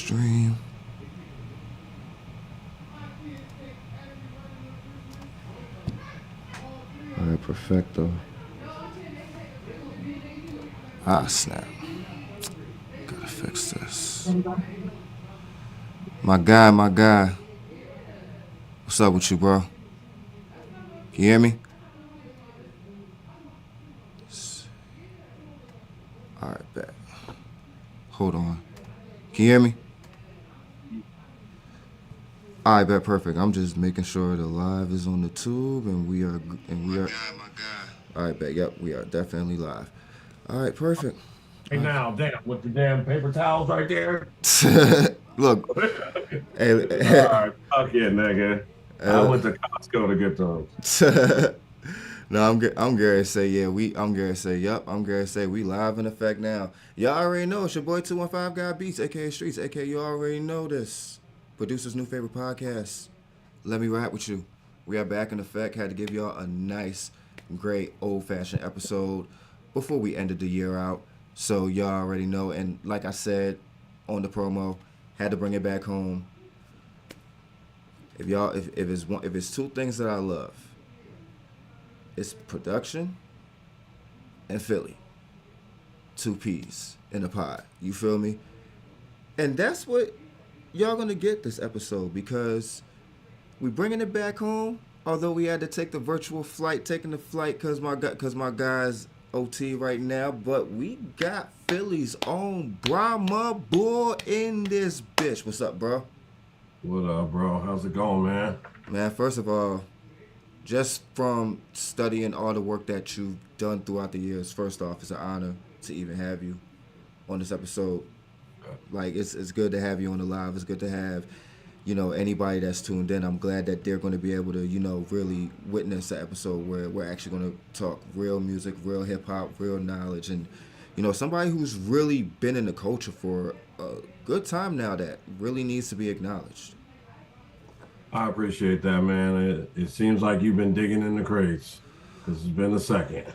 stream. All right, perfecto. Ah, snap. Gotta fix this. My guy. What's up with you, bro? Can you hear me? All right, bet. Hold on. Can you hear me? All right, bet, perfect. I'm just making sure the live is on the tube and we are. My guy. All right, bet. Yep, we are definitely live. All right, perfect. Hey now, damn, with the damn paper towels right there. Look, All hey, right, fuck it, nigga. I hey, went to Costco to get those. no, I'm Gary say yeah I'm Gary say yep I'm Gary say we live in effect now. Y'all already know it's your boy 215 Guy Beats, aka Streets, aka you already know this. Producer's new favorite podcast. Let Me Rap With You. We are back in effect. Had to give y'all a nice, great old fashioned episode before we ended the year out. So y'all already know. And like I said on the promo, had to bring it back home. If it's two things that I love, it's production and Philly. Two peas in a pod. You feel me? And that's what y'all gonna get this episode because we bringing it back home. Although we had to take the virtual flight, taking the flight cause my guys OT right now, but we got Philly's own Bhramabull in this bitch. What's up, bro? What up, bro? How's it going, man? Man, first of all, just from studying all the work that you've done throughout the years, first off, it's an honor to even have you on this episode. Like it's good to have you on the live. It's good to have, anybody that's tuned in. I'm glad that they're going to be able to, really witness an episode where we're actually going to talk real music, real hip hop, real knowledge, and somebody who's really been in the culture for a good time now that really needs to be acknowledged. I appreciate that, man. It seems like you've been digging in the crates because it's been a second.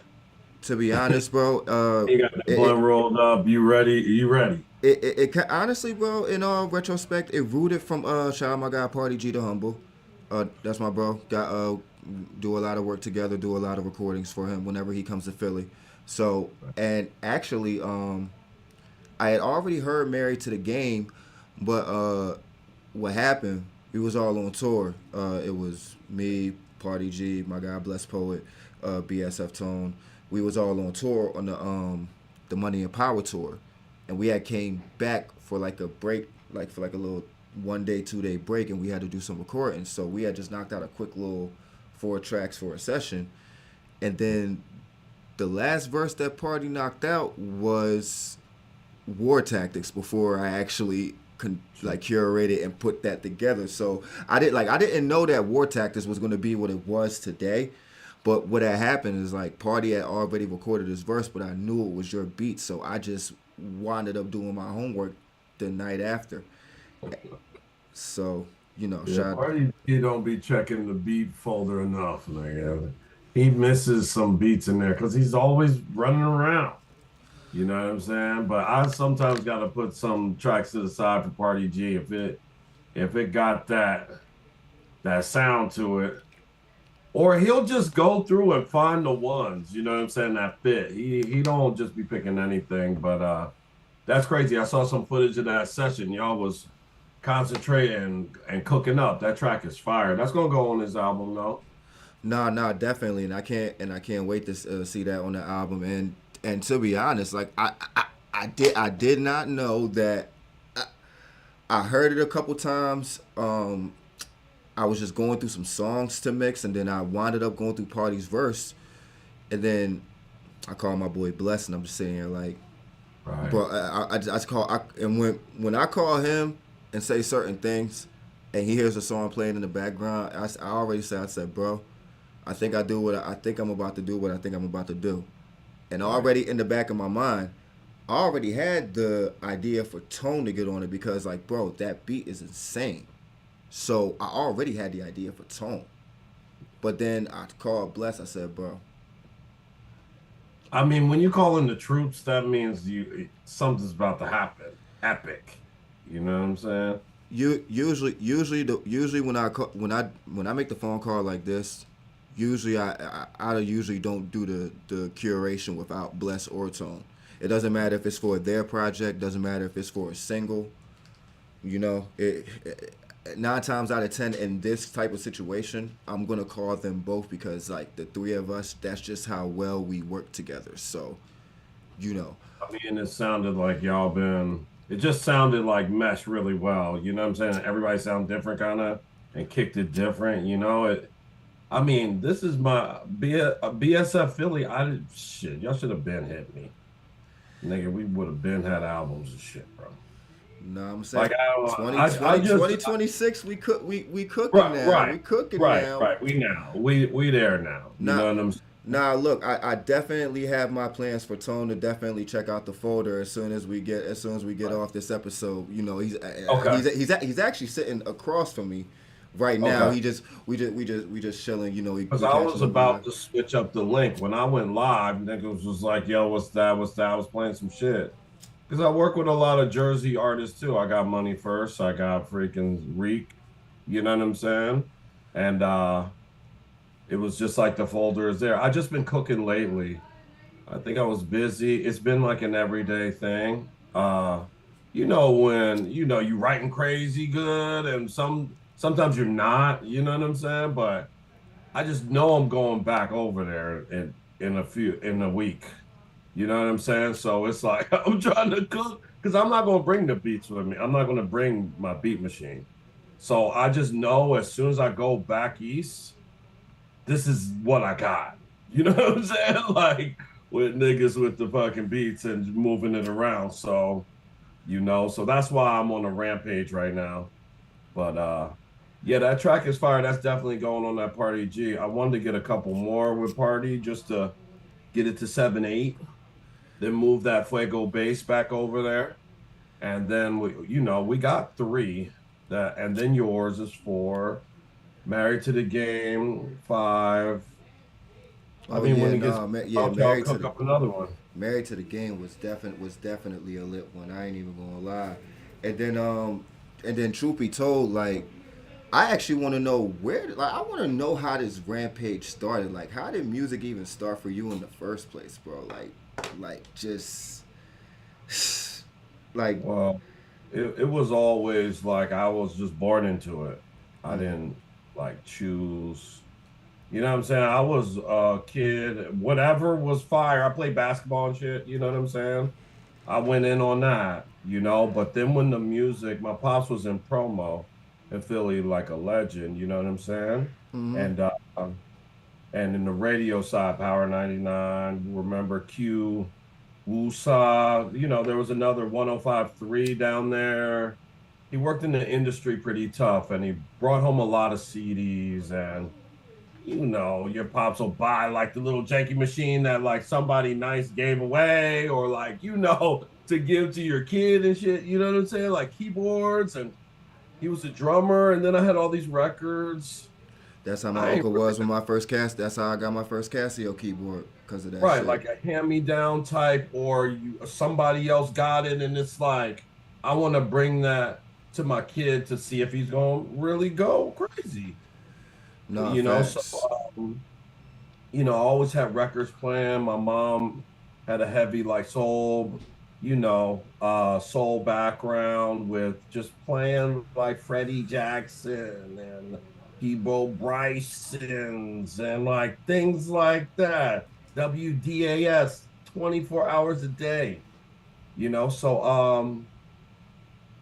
To be honest, bro, You got the it, blunt it, rolled up. You ready? You ready? honestly, bro, in all retrospect, it rooted from shout out my guy Party G the Humble. That's my bro. Got do a lot of work together, do a lot of recordings for him whenever he comes to Philly. So and actually, I had already heard Married to the Game, but what happened? We was all on tour. It was me, Party G, my guy Blessed Poet, BSF Tone. We was all on tour on the Money and Power tour, and we had came back for like a break, like for like a little 1 day, 2 day break, and we had to do some recording. So we had just knocked out a quick little 4 tracks for a session, and then the last verse that Party knocked out was War Tactics before I actually curated and put that together. So I didn't know that War Tactics was going to be what it was today. But what had happened is like Party had already recorded his verse, but I knew it was your beat, so I just wound up doing my homework the night after. So Yeah, shout. Party G don't be checking the beat folder enough, nigga. He misses some beats in there because he's always running around. You know what I'm saying? But I sometimes got to put some tracks to the side for Party G if it got that sound to it, or he'll just go through and find the ones. You know what I'm saying? That fit. He don't just be picking anything. But that's crazy. I saw some footage of that session. Y'all was concentrating and cooking up. That track is fire. That's gonna go on his album though. No, definitely, and I can't wait to see that on the album. And to be honest, like I did not know that. I heard it a couple times. I was just going through some songs to mix, and then I winded up going through Party's verse, and then I called my boy Bless, and I'm just sitting here like, Right. bro, and when I call him and say certain things, and he hears a song playing in the background, I already said, bro, I think I think I'm about to do what I think I'm about to do, and Right. already in the back of my mind, I already had the idea for Tone to get on it because like, bro, that beat is insane. So I already had the idea for Tone. But then I called Bless. I said, bro, I mean, when you call in the troops, that means something's about to happen. Epic. You know what I'm saying? Usually when I make the phone call like this, usually I usually don't do the curation without Bless or Tone. It doesn't matter if it's for their project, doesn't matter if it's for a single. You know, 9 times out of 10 in this type of situation, I'm gonna call them both because like the three of us, that's just how well we work together. So, you know, I mean, it sounded like y'all been. It just sounded like meshed really well. You know what I'm saying? Everybody sound different, kind of, and kicked it different. You know it. I mean, this is my BSF Philly. Shit. Y'all should have been hit me, nigga. We would have been had albums and shit, bro. no, I'm saying Like I, don't- I 2020 just 2026 we cooking right, now. right, We cooking right, now. right. We there now. You know Not what I'm saying? Nah, look, I definitely have my plans for Tone to definitely check out the folder as soon as we get Right. off this episode. You know, Okay, he's actually sitting across from me right now. okay. We just chilling. You know, Because we I catching was a about vibe. to switch up the link when I went live. Niggas was like, "Yo, what's that? What's that?" I was playing some shit because I work with a lot of Jersey artists too. I got Money First. I got freaking Reek. You know what I'm saying? And it was just like the folder is there. I just been cooking lately. I think I was busy. It's been like an everyday thing. You know when you writing crazy good, and sometimes you're not. You know what I'm saying? But I just know I'm going back over there in a week. You know what I'm saying? So it's like I'm trying to cook because I'm not gonna bring the beats with me. I'm not gonna bring my beat machine. So I just know as soon as I go back east, this is what I got. You know what I'm saying? Like with niggas with the fucking beats and moving it around. So so that's why I'm on a rampage right now. But yeah, that track is fire. That's definitely going on that Party G. I wanted to get a couple more with Party just to get it to 7/8, then move that Fuego bass back over there. And then we got three that, and then yours is four, Married to the Game, five. I Oh mean, yeah, when he gets no, yeah, out, y'all cook up another one. Married to the Game was definitely a lit one. I ain't even gonna lie. And then truth be told, like I actually want to know I want to know how this rampage started. Like, how did music even start for you in the first place, bro? Just like, Well, it was always like I was just born into it. I mm, didn't like choose. You know what I'm saying? I was a kid, whatever was fire. I played basketball and shit. You know what I'm saying? I went in on that, but then when the music, my pops was in promo in Philly like a legend, you know what I'm saying? mm-hmm. And and in the radio side, Power 99, remember Q, Wusa, there was another 105.3 down there. He worked in the industry pretty tough and he brought home a lot of CDs and your pops will buy like the little janky machine that like somebody nice gave away or like, to give to your kid and shit. You know what I'm saying? Like keyboards and he was a drummer. And then I had all these records. That's how my I ain't uncle really was with my first cast. That's how I got my first Casio keyboard because of that right, shit. like a hand-me-down type, or somebody else got it, and it's like, I want to bring that to my kid to see if he's gonna really go crazy. Nah, So facts. um, I always had records playing. My mom had a heavy like soul background with just playing like Freddie Jackson and Peabo Bryson's and like things like that. WDAS 24 hours a day, So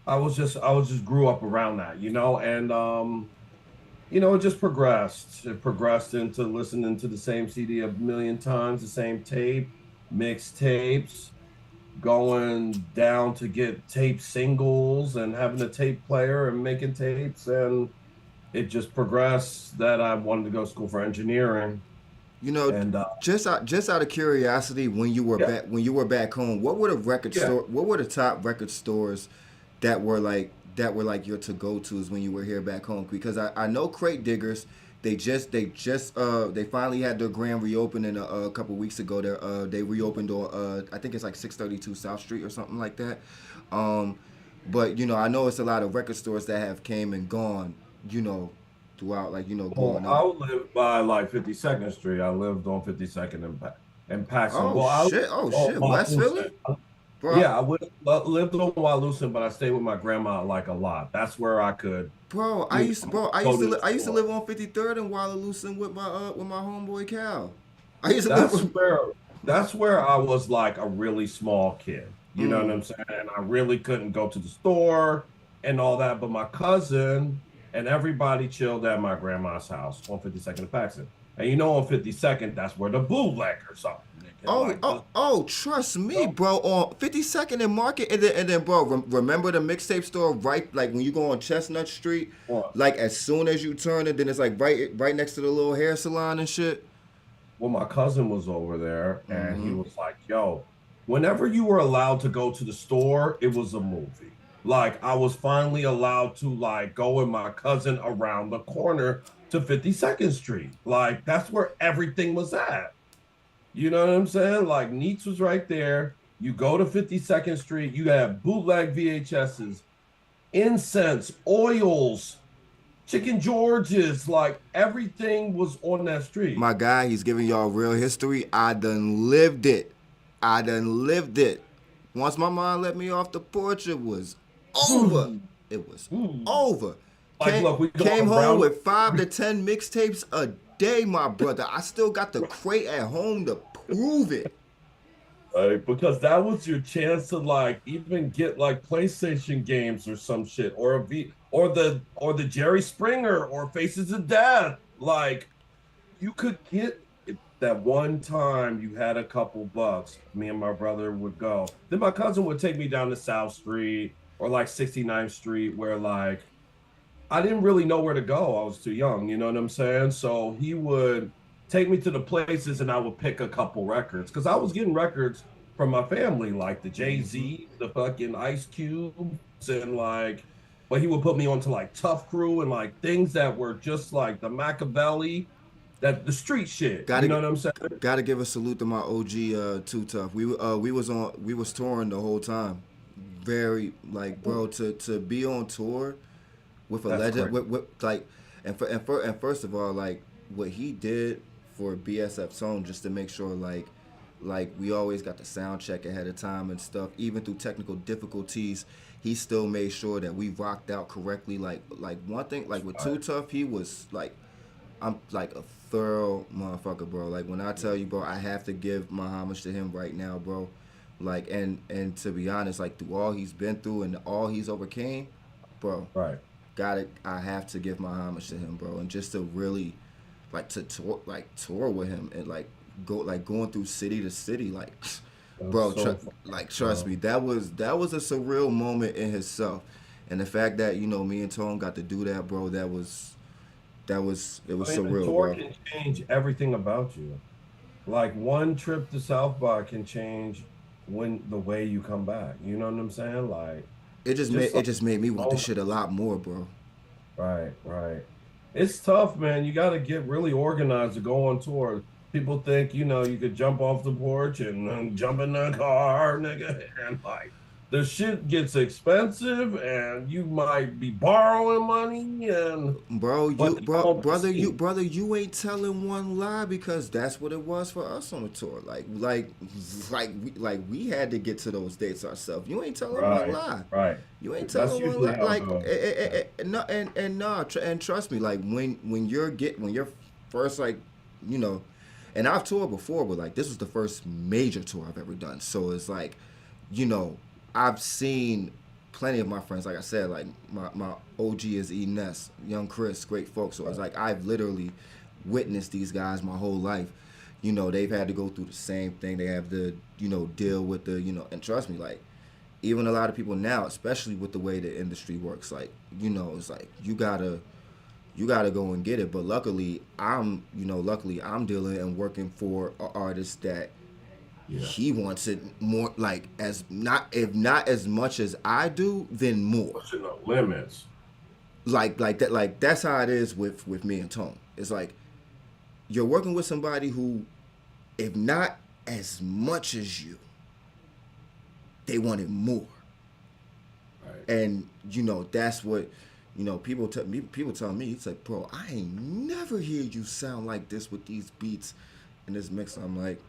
I was just grew up around that, and it just progressed. It progressed into listening to the same CD a million times, the same tape, mixtapes, going down to get tape singles and having a tape player and making tapes. And it just progressed that I wanted to go to school for engineering. You know, And just out of curiosity, yeah, when you were back home, yeah. what were the top record stores that were like your to go tos when you were here back home? Because I know Crate Diggers, they finally had their grand reopening a couple weeks ago. They reopened on I think it's like 632 South Street or something like that. Um, But I know it's a lot of record stores that have came and gone. You know, throughout Well, growing I up. live by like 52nd Street. I lived on 52nd and Paxson. Oh Well, I lived shit! Oh on shit! West Philly, Watusi. bro. Yeah, lived on Watusi, but I stayed with my grandma like a lot. That's where I could, Bro, I you used to, know, bro, go to the I used to store. live on 53rd and Wallaloosing with my homeboy Cal. I used to live That's with. where that's where I was like a really small kid. You know what Mm. I'm saying? I really couldn't go to the store and all that. But my cousin and everybody chilled at my grandma's house on 52nd and Paxton. And on 52nd, that's where the bootleggers are, nigga. Like the Trust me, bro. On 52nd and Market, and then, bro, remember the mixtape store right, like when you go on Chestnut Street, well, like as soon as you turn it, then it's like right next to the little hair salon and shit. my cousin was over there and he Mm-hmm. was like, yo, whenever you were allowed to go to the store, it was a movie. Like I was finally allowed to like go with my cousin around the corner to 52nd Street. Like that's where everything was at. You know what I'm saying? Like Neats was right there. You go to 52nd Street, you have bootleg VHSs, incense, oils, Chicken George's, like everything was on that street. My guy, he's giving y'all real history. I done lived it. I done lived it. Once my mom let me off the porch, it was over. It was over. Like, Came look, we go came home around. with 5 to 10 mixtapes a day, my brother. I still got the crate at home to prove it. Right? Because that was your chance to like even get like PlayStation games or some shit, or a V or the Jerry Springer or Faces of Death. Like you could get that one time you had a couple bucks. Me and my brother would go. Then my cousin would take me down to South Street or like 69th Street, where like I didn't really know where to go. I was too young, you know what I'm saying? So he would take me to the places and I would pick a couple records because I was getting records from my family, like the Jay-Z, the fucking Ice Cubes, and like, but he would put me onto like Tough Crew and like things that were just like the Machiavelli, that the street shit. You know Gotta what I'm saying? gotta give a salute to my OG Too Tough. We was touring the whole time. Very like, bro, to be on tour with a That's legend great. with like and first of all, like what he did for BSF Tone, just to make sure like we always got the sound check ahead of time and stuff, even through technical difficulties. He still made sure that we rocked out correctly. Like one thing, like with Too Right. Tough, he was like, I'm like a thorough motherfucker, bro. Like when I tell you, bro, I have to give my homage to him right now, bro. Like and to be honest, like through all he's been through and all he's overcame, bro, Right. got it. I have to give my homage to him, bro, and just to really like to tour with him and like going through city to city, like, That was bro, so fun, trust bro. me, that was a surreal moment in itself, and the fact that me and Tone got to do that, bro, it was I mean, a surreal, tour bro. can change everything about you. Like one trip to South by can change when the way you come back. You know what I'm saying? Like just It like just made me want this moment. shit a lot more, bro. Right, right. It's tough, man. You got to get really organized to go on tour. People think, you could jump off the porch and jump in the car, nigga, and like the shit gets expensive, and you might be borrowing money, and Bro, but to come on the scene, brother, you ain't telling one lie because that's what it was for us on the tour. Like we had to get to those dates ourselves. You ain't telling one right, lie. right. You ain't That's telling one usually lie. how it Like goes. Yeah. no, and no, and trust me. Like when you're first you know, and I've toured before, but like this was the first major tour I've ever done. So it's like, you know, I've seen plenty of my friends, like I said, like my OG is E Ness, young Chris, great folks. So it's like I've literally witnessed these guys my whole life. They've had to go through the same thing. They have to, deal with and trust me, like even a lot of people now, especially with the way the industry works, like, it's like you gotta go and get it. But luckily I'm dealing and working for an artist that Yeah. he wants it more, like as not if not as much as I do, then more. Pushing the limits. Like that, like that's how it is with me and Tone. It's like you're working with somebody who, if not as much as you, they want it more. Right. And that's what people tell me, it's like, bro, I ain't never hear you sound like this with these beats and this mix. I'm like,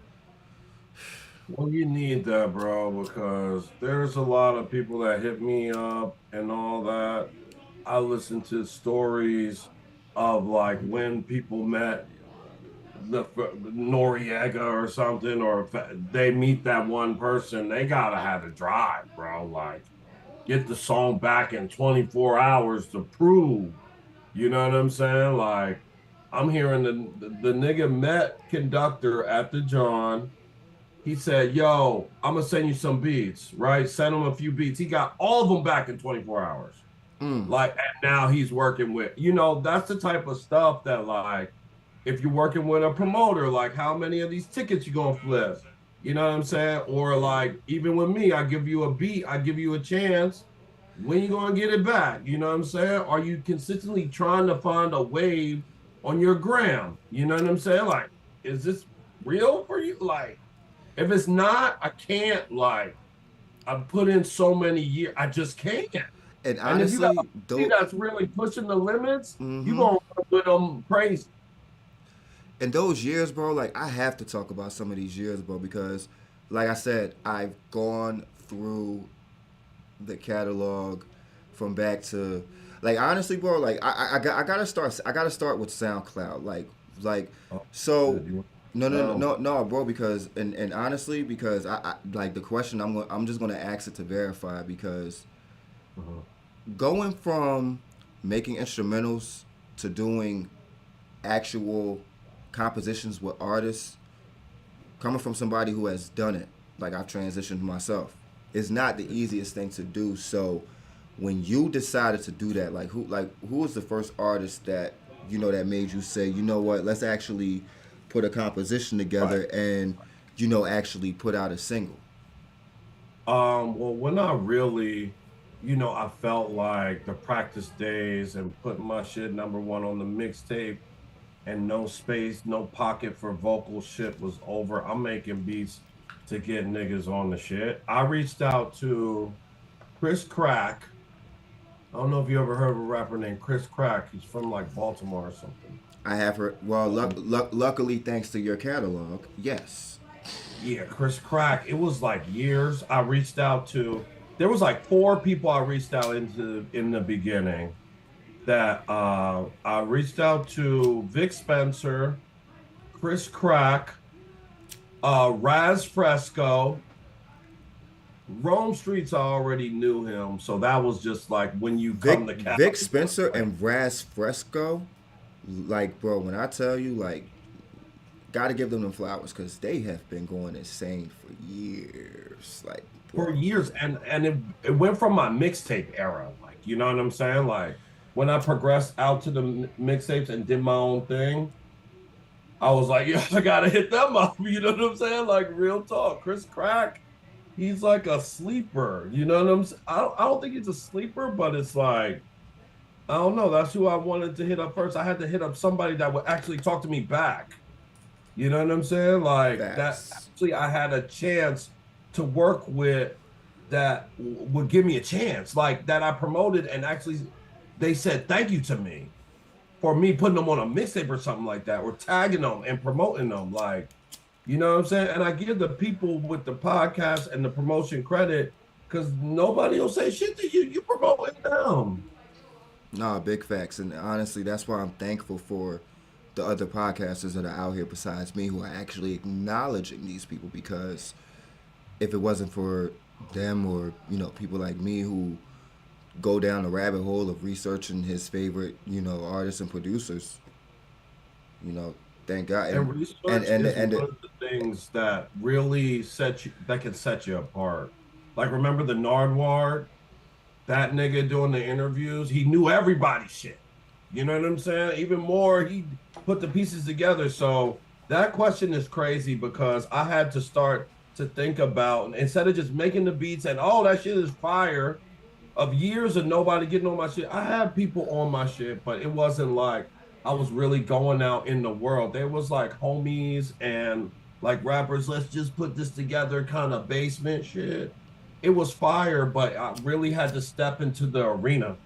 Well, you need that, bro, because there's a lot of people that hit me up and all that. I listen to stories of like when people met Noriega or something, or if they meet that one person, they gotta have a drive, bro. Like, get the song back in 24 hours to prove. You know what I'm saying? Like, I'm hearing the nigga met conductor at the John. He said, "Yo, I'm gonna send you some beats, right? Send him a few beats." He got all of them back in 24 hours. Like, and now he's working with, that's the type of stuff that, like, if you're working with a promoter, like, how many of these tickets you gonna flip? You know what I'm saying? Or like, even with me, I give you a beat, I give you a chance. When you gonna get it back? You know what I'm saying? Are you consistently trying to find a wave on your gram? You know what I'm saying? Like, is this real for you? Like, if it's not, I can't. Like, I've put in so many years, I just can't. and And if you got a honestly, buddy though, that's really pushing the limits, you gonna run with them crazy. in those years, bro, like I have to talk about some of these years, bro, because, like I said, I've gone through the catalog from back to, like, honestly, bro, like I gotta start with SoundCloud, like Oh, so. shit, you No, no, no, know. no, no, bro. Because and honestly, because I like the question. I'm just gonna ask it to verify because Uh-huh. going from making instrumentals to doing actual compositions with artists, coming from somebody who has done it, like I've transitioned myself, is not the easiest thing to do. So when you decided to do that, who was the first artist that that made you say, you know what, let's actually put a composition Right. together and actually put out a single? Well, when I really, I felt like the practice days and putting my shit number one on the mixtape and no space, no pocket for vocal shit was over. I'm making beats to get niggas on the shit. I reached out to Chris Crack. I don't know if you ever heard of a rapper named Chris Crack. He's from like Baltimore or something. I have heard. Well, Um, luckily, thanks to your catalog, yes. yeah, Chris Crack. It was like years. I reached out to. There was like four people I reached out into in the beginning. That I reached out to Vic Spencer, Chris Crack, Raz Fresco, Rome Streets. I already knew him, so that was just like when you come to Vic Cali. Spencer Like, and Raz Fresco, like, bro, when I tell you, like, gotta give them flowers because they have been going insane for years, like, for bro. years, and it went from my mixtape era, like, you know what I'm saying, like when I progressed out to the mixtapes and did my own thing. I was like, yeah, I gotta hit them up. You know what I'm saying? Like, real talk. Chris Crack, he's like a sleeper. You know what I'm saying? I don't think he's a sleeper, but it's like, I don't know. That's who I wanted to hit up first. I had to hit up somebody that would actually talk to me back. You know what I'm saying? Like, that Facts. actually I had a chance to work with that would give me a chance, like that I promoted, and actually they said thank you to me for me putting them on a mixtape or something like that, or tagging them and promoting them. Like, you know what I'm saying? And I give the people with the podcast and the promotion credit because nobody will say shit to you. You promoting them. Nah, big facts, and honestly, that's why I'm thankful for the other podcasters that are out here besides me who are actually acknowledging these people because if it wasn't for them or people like me who go down the rabbit hole of researching his favorite artists and producers, you know thank God. And And research and is and one of the things that really that can set you apart. Like, remember the Nardwar, that nigga doing the interviews? He knew everybody's shit. You know what I'm saying? Even more, he put the pieces together. So that question is crazy because I had to start to think about, instead of just making the beats and oh, that shit is fire, of years of nobody getting on my shit. I had people on my shit, but it wasn't like I was really going out in the world. There was like homies and like rappers, let's just put this together kind of basement shit. it was fire, but I really had to step into the arena.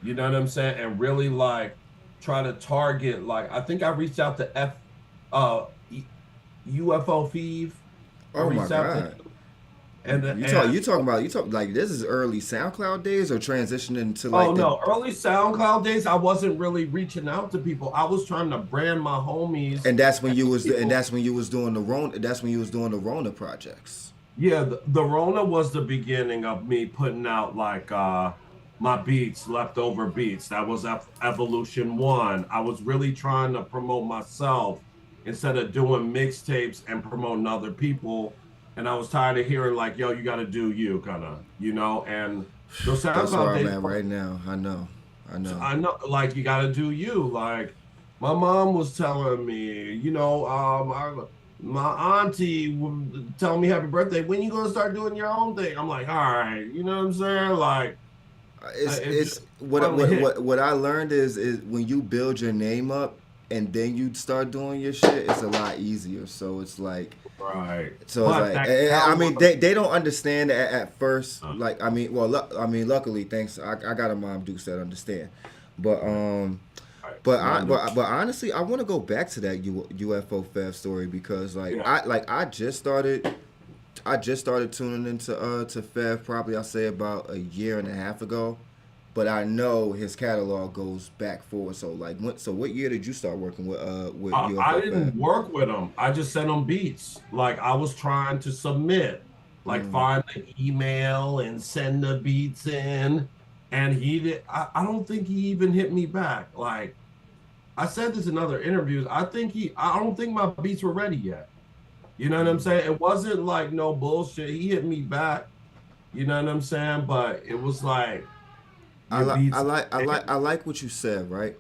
You know what I'm saying? And really like try to target. Like I think I reached out to uh UFO Thief. I Oh my reached out to God. him, You and talking about like this is early SoundCloud days or transitioning to oh like the no, early SoundCloud days, I wasn't really reaching out to people. I was trying to brand my homies and that's when and you was and people. that's when you was doing the Rona that's when you was doing the Rona projects. Yeah, the Rona was the beginning of me putting out like my beats, leftover beats. That was Evolution 1. I was really trying to promote myself instead of doing mixtapes and promoting other people. And I was tired of hearing like, yo, you gotta do you kind of, and those That's where SoundCloud I'm days, at right now. I know. I know. I know, like you got to do you. Like my mom was telling me, my auntie would tell me happy birthday. When you gonna start doing your own thing? I'm like, all right, you know what I'm saying? Like it It's just finally hit. what I learned is when you build your name up and then you start doing your shit, it's a lot easier. Right, So it's but like that I groundwork. mean they don't understand at first. Like I mean, well, I mean, luckily, thanks. I got a mom Dukes that understand, but Right, right. but honestly, I want to go back to that UFO theft story because Yeah. I just started tuning into to Fev probably I'll say about a year and a half ago, but I know his catalog goes back forward. So what year did you start working with I UFO Fev? didn't work with him. I just sent him beats. Like I was trying to submit, like find the email and send the beats in. And he did. I don't think he even hit me back. Like I said this in other interviews. I don't think my beats were ready yet. You know what I'm saying? It wasn't like no bullshit. He hit me back. You know what I'm saying? But it was like your beats. I like what you said, right?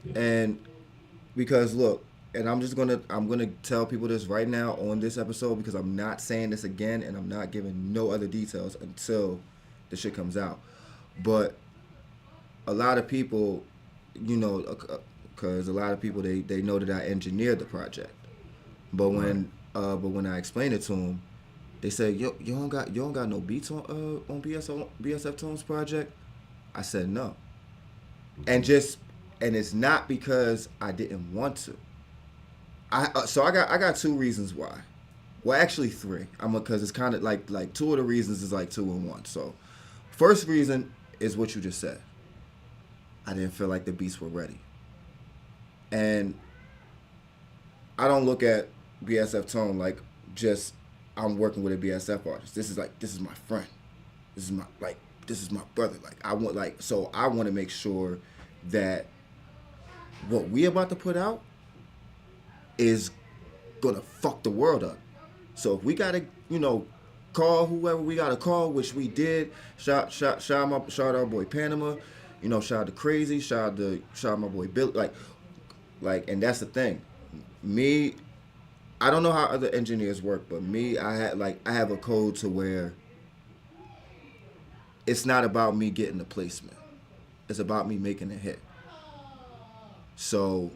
Yeah. And because look, and I'm gonna tell people this right now on this episode because I'm not saying this again and I'm not giving no other details until the shit comes out. But a lot of people, you know, because a lot of people they know that I engineered the project, Right. but when I explained it to them, they said, "Yo, you don't got no beats on BSF Tones project." I said no, and Mhm. just and it's not because I didn't want to. I got two reasons why. Well, actually three. I'm because it's kind of like two of the reasons is like two in one. So, first reason is what you just said. I didn't feel like the beats were ready, and I don't look at BSF Tone like just I'm working with a BSF artist. This is my friend. This is my like this is my brother. Like I want like so I want to make sure that what we about to put out is gonna fuck the world up. So if we gotta, call whoever we gotta call, which we did. Shout out our boy Panama. Shout out to Crazy. Shout out my boy Bill. And that's the thing. Me, I don't know how other engineers work, but me, I have a code to where it's not about me getting the placement. It's about me making a hit. So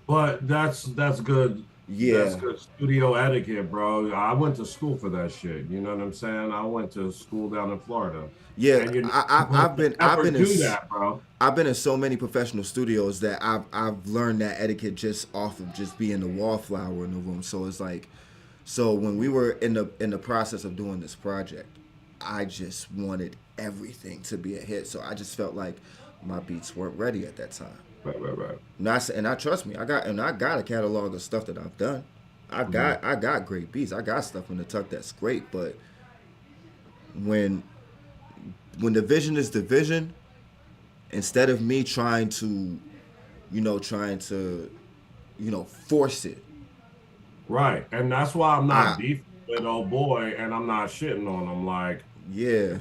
But that's good. That's yeah, good studio etiquette, bro. I went to school for that shit. You know what I'm saying? I went to school down in Florida, yeah. and you're not supposed to ever do that, bro. I've been in so many professional studios that I've learned that etiquette just off of just being the wallflower in the room. So it's like, so when we were in the process of doing this project, I just wanted everything to be a hit. So I just felt like my beats weren't ready at that time. Right, right, right. And I trust me, I got a catalog of stuff that I've done. Mhm. I got great beats. I got stuff in the tuck that's great. But when the vision is the vision, instead of me trying to force it. Right, and that's why I'm not I beefing with old boy, and I'm not shitting on him. Like, Yeah.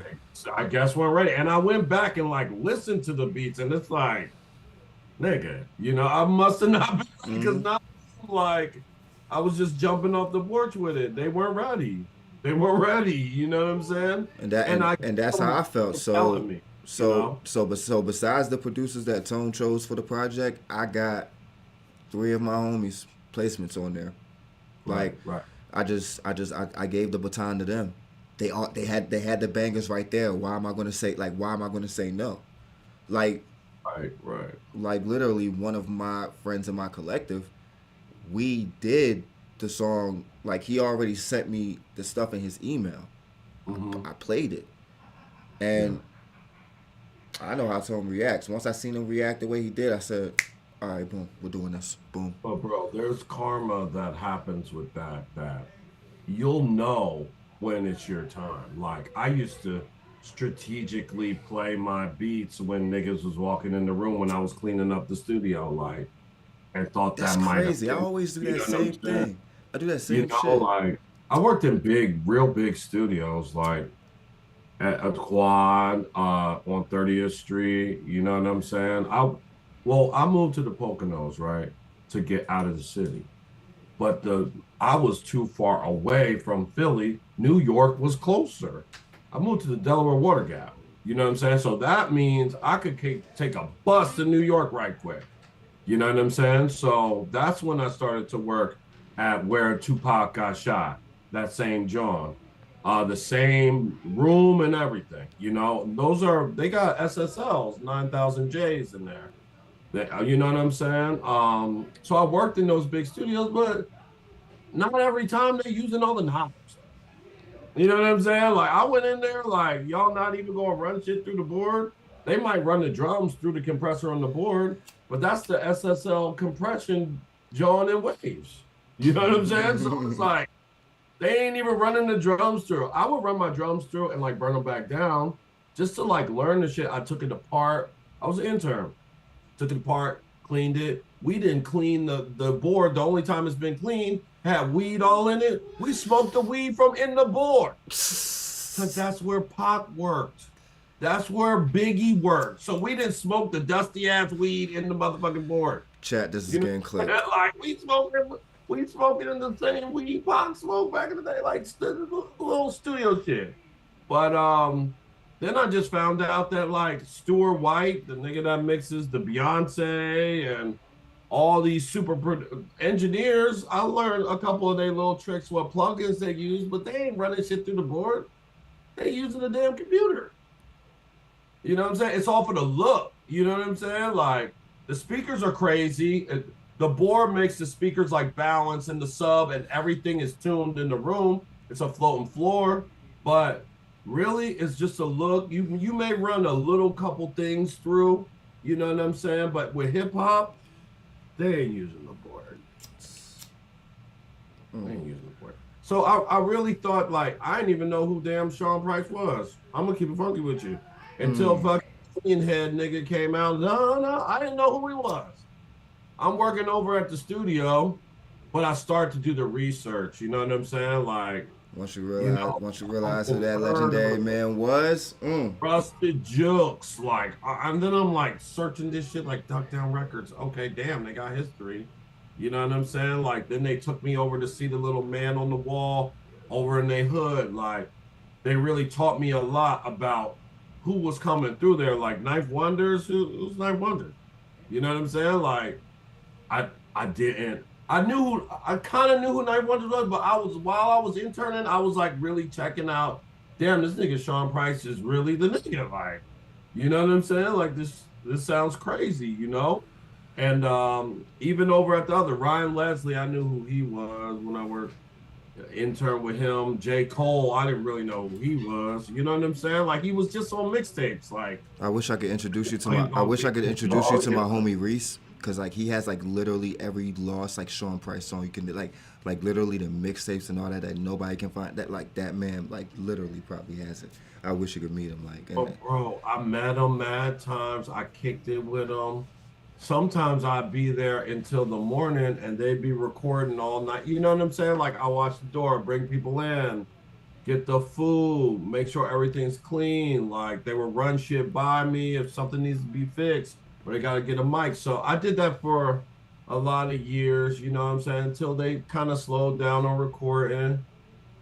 I guess we're ready. And I went back and like listened to the beats, and it's like, nigga, I must have not been ready because Hmm. now I'm like, I was just jumping off the porch with it. They weren't ready. They weren't ready. You know what I'm saying? And I And that's how them I felt. for telling me, you know. So besides the producers that Tone chose for the project, I got three of my homies placements on there. Right, Like right. I gave the baton to them. they had the bangers right there. Why am I gonna say no? Like right. like literally one of my friends in my collective, we did the song, like he already sent me the stuff in his email. Mm-hmm. I played it, Yeah. and I know how Tom reacts. Once I seen him react the way he did, I said, "All right, boom, we're doing this. Boom." But bro, there's karma that happens with that you'll know when it's your time. Like I used to strategically play my beats when niggas was walking in the room when I was cleaning up the studio, like, and thought That's that might have crazy. I been, always do you that know what I'm same saying? thing. I do that You same know, shit. like I worked in real big studios, like at Quad, on 30th Street. You know what I'm saying? I moved to the Poconos, right, to get out of the city, but the I was too far away from Philly. New York was closer. I moved to the Delaware Water Gap. You know what I'm saying? So that means I could take a bus to New York right quick. You know what I'm saying? So that's when I started to work at where Tupac got shot, that same John. The same room and everything. You know, they got SSLs, 9000 Js in there. You know what I'm saying? So I worked in those big studios, but not every time they're using all the knobs. You know what I'm saying? Like I went in there, like y'all not even gonna run shit through the board. They might run the drums through the compressor on the board, but that's the SSL compression, John and waves. You know what I'm saying? So it's like they ain't even running the drums through. I would run my drums through and like burn them back down just to like learn the shit. I took it apart. I was an intern. Took it apart, cleaned it. We didn't clean the board. The only time it's been cleaned had weed all in it. We smoked the weed from in the board. Because that's where Pac worked. That's where Biggie worked. So we didn't smoke the dusty ass weed in the motherfucking board. Chat, this is You know, getting clipped. like we smoking in the same weed Pac smoked back in the day, like little studio shit. But then I just found out that like Stuart White, the nigga that mixes the Beyonce and all these engineers, I learned a couple of their little tricks, what plugins they use, but they ain't running shit through the board. They using the damn computer. You know what I'm saying? It's all for the look. You know what I'm saying? Like the speakers are crazy. The board makes the speakers like balance and the sub and everything is tuned in the room. It's a floating floor, but really it's just a look. You may run a little couple things through, you know what I'm saying? But with hip hop, they ain't using the board. They ain't using the board. So I really thought like I didn't even know who damn Sean Price was. I'm gonna keep it funky with you. Until fucking head nigga came out. No, I didn't know who he was. I'm working over at the studio, but I start to do the research. You know what I'm saying? Like, Once you realize who that legendary man was, Rusted Jukes. Like, and then I'm like searching this shit like Duck Down Records. Okay, damn, they got history. You know what I'm saying? Like, then they took me over to see the little man on the wall over in their hood. Like, they really taught me a lot about who was coming through there. Like Knife Wonders, who's Knife Wonders? You know what I'm saying? Like, I didn't. I kind of knew who Knife Wonders was, but while I was interning, I was like really checking out. Damn, this nigga Sean Price is really the nigga. Like, you know what I'm saying? Like this sounds crazy, you know. And even over at the other Ryan Leslie, I knew who he was when I worked intern with him. J. Cole, I didn't really know who he was. You know what I'm saying? Like he was just on mixtapes. Like I wish I could introduce you to my homie Reese, because like he has like literally every lost like Sean Price song you can do, like literally the mixtapes and all that nobody can find. That like that man like literally probably has it. I wish you could meet him. Like, oh, bro, I met him mad times. I kicked it with him. Sometimes I'd be there until the morning and they'd be recording all night. You know what I'm saying? Like I watch the door, bring people in, get the food, make sure everything's clean. Like they would run shit by me if something needs to be fixed, or they got to get a mic. So I did that for a lot of years, you know what I'm saying, until they kind of slowed down on recording.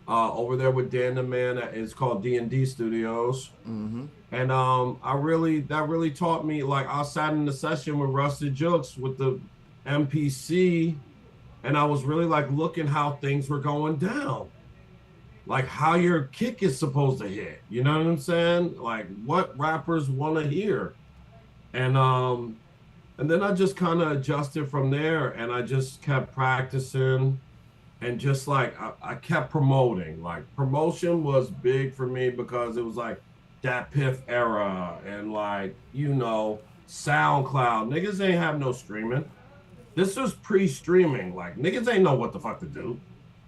Over there with Dan the Man, it's called D&D Studios. And that really taught me. Like I sat in the session with Rusted Jukes with the MPC, and I was really like looking how things were going down. like how your kick is supposed to hit. You know what I'm saying? Like what rappers want to hear. And and then I just kind of adjusted from there and I just kept practicing and just like I kept promoting. Like promotion was big for me because it was like that Piff era and like, SoundCloud. Niggas ain't have no streaming. This was pre-streaming. Like niggas ain't know what the fuck to do.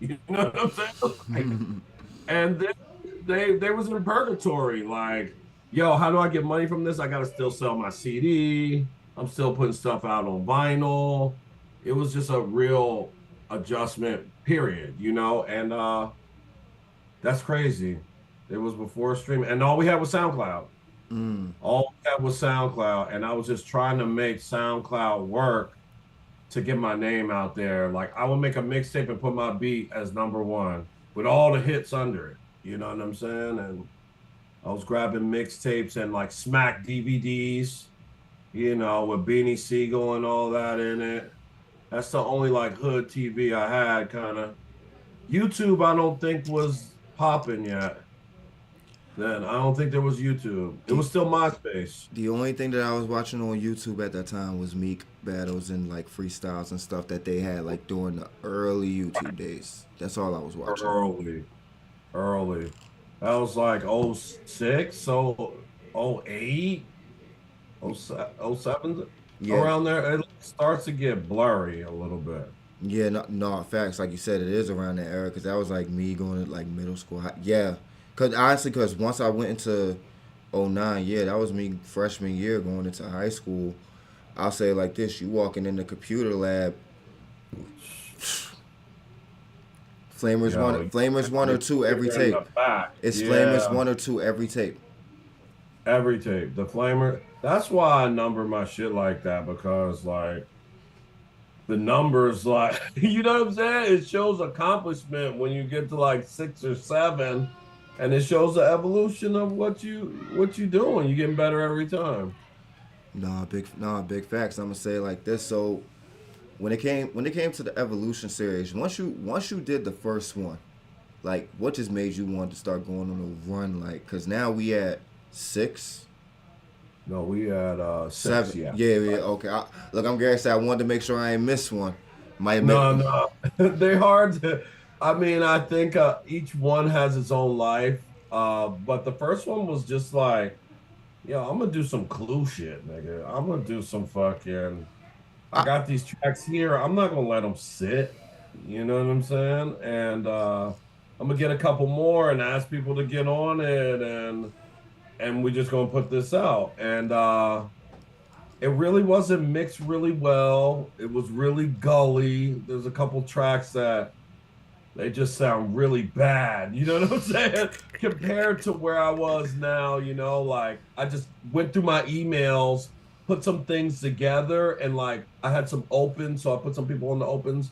You know what I'm saying? Like, and then they was in purgatory. Like, yo, how do I get money from this? I gotta still sell my CD. I'm still putting stuff out on vinyl. It was just a real adjustment period, and that's crazy. It was before streaming, and all we had was SoundCloud. All we had was SoundCloud, and I was just trying to make SoundCloud work to get my name out there. Like I would make a mixtape and put my beat as number one with all the hits under it. You know what I'm saying? And I was grabbing mixtapes and like Smack DVDs, with Beanie Siegel and all that in it. That's the only like hood TV I had, kind of. YouTube, I don't think was popping yet. Then I don't think there was YouTube. It was still MySpace. The only thing that I was watching on YouTube at that time was Meek battles and like freestyles and stuff that they had like during the early YouTube days. That's all I was watching. Early, early. That was like '06, so '08, '07, Yeah, around there. It starts to get blurry a little bit. yeah, no, facts. Like you said, it is around that era because that was like me going to like middle school. Yeah, because honestly, because once I went into '09, yeah, that was me freshman year going into high school. I'll say it like this: you walking in the computer lab, Yo, Flamers one or two every you're in tape. the back. It's Flamers Yeah, one or two every tape. every tape. The flamer. That's why I number my shit like that because like the numbers, like you know what I'm saying? It shows accomplishment when you get to like 6 or 7, and it shows the evolution of what you doing. You're getting better every time. Big facts. I'm gonna say it like this. So when it came to the evolution series, once you did the first one, like what just made you want to start going on a run? Like, cause now we at six, No, we had six, seven. yeah. Yeah. Okay. Look, I'm Gary. Say I wanted to make sure I ain't miss one. Might have No, made. no, they're hard to. I mean, I think each one has its own life. But the first one was just like, yo, I'm gonna do some clue shit, nigga. I'm gonna do some fucking. I I, got these tracks here. I'm not gonna let them sit. You know what I'm saying? And I'm gonna get a couple more and ask people to get on it, and we're just gonna put this out. And it really wasn't mixed really well. It was really gully. There's a couple tracks that they just sound really bad. You know what I'm saying? Compared to where I was now, like I just went through my emails, put some things together, and like I had some opens, so I put some people on the opens.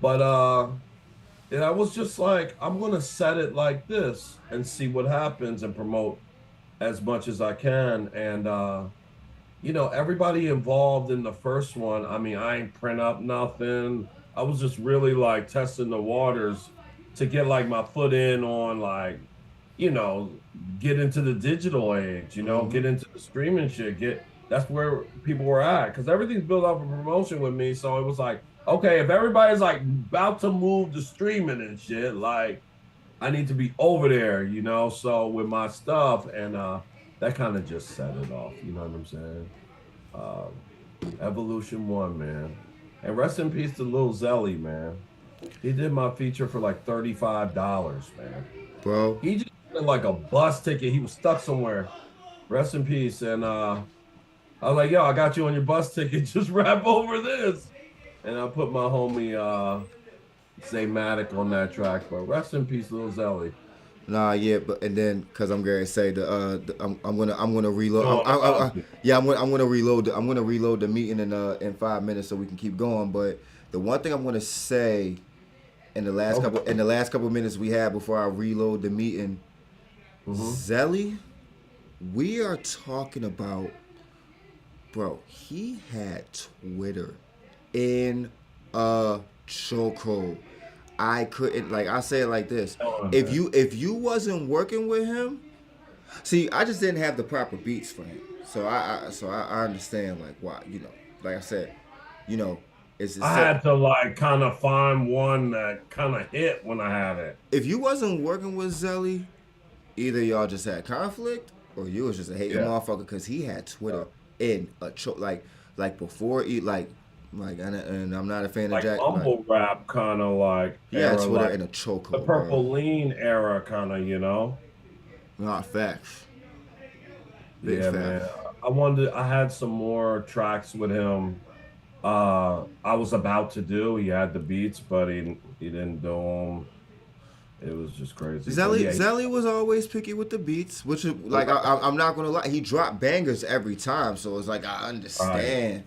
But and I was just like, I'm gonna set it like this and see what happens and promote as much as I can. And everybody involved in the first one, I mean, I ain't print up nothing. I was just really like testing the waters to get like my foot in on like, you know, get into the digital age, get into the streaming shit, that's where people were at. Cause everything's built off of promotion with me. So it was like, okay, if everybody's like about to move to streaming and shit, like I need to be over there, so with my stuff and that kind of just set it off, you know what I'm saying? Um, Evolution One, man. And rest in peace to Lil Zelly, man. He did my feature for like $35, man. bro. He just did like a bus ticket. He was stuck somewhere. Rest in peace. And I was like, yo, I got you on your bus ticket. Just rap over this. And I put my homie Zaymatic on that track. But rest in peace, Lil Zelly. Nah, yeah, but and then because I'm gonna say I'm gonna reload. Going about it. Yeah, I'm gonna reload. I'm gonna reload the meeting in 5 minutes so we can keep going. But the one thing I'm gonna say in the last couple Okay. minutes we had before I reload the meeting, Mm-hmm. Zelly, we are talking about, bro. He had Twitter in a chokehold. I couldn't like I say it like this. Killing If it. you wasn't working with him, see, I just didn't have the proper beats for him. So I understand like why, like I said, you know, it's I set. had to like kind of find one that kind of hit when I had it. If you wasn't working with Zelly, either y'all just had conflict or you was just a hating Yeah. motherfucker because he had Twitter in a like before he and I'm not a fan of Like Jack. Like mumble rap kind of like he had era, Twitter like in a the chokehold, bro. Purple Lean era kind of, you know? Not facts, big Yeah, facts. man. I had some more tracks with him. I was about to do. He had the beats, but he didn't do them. It was just crazy. But yeah, Zelly was always picky with the beats, which is like I'm not gonna lie, he dropped bangers every time, so it's like I right, understand.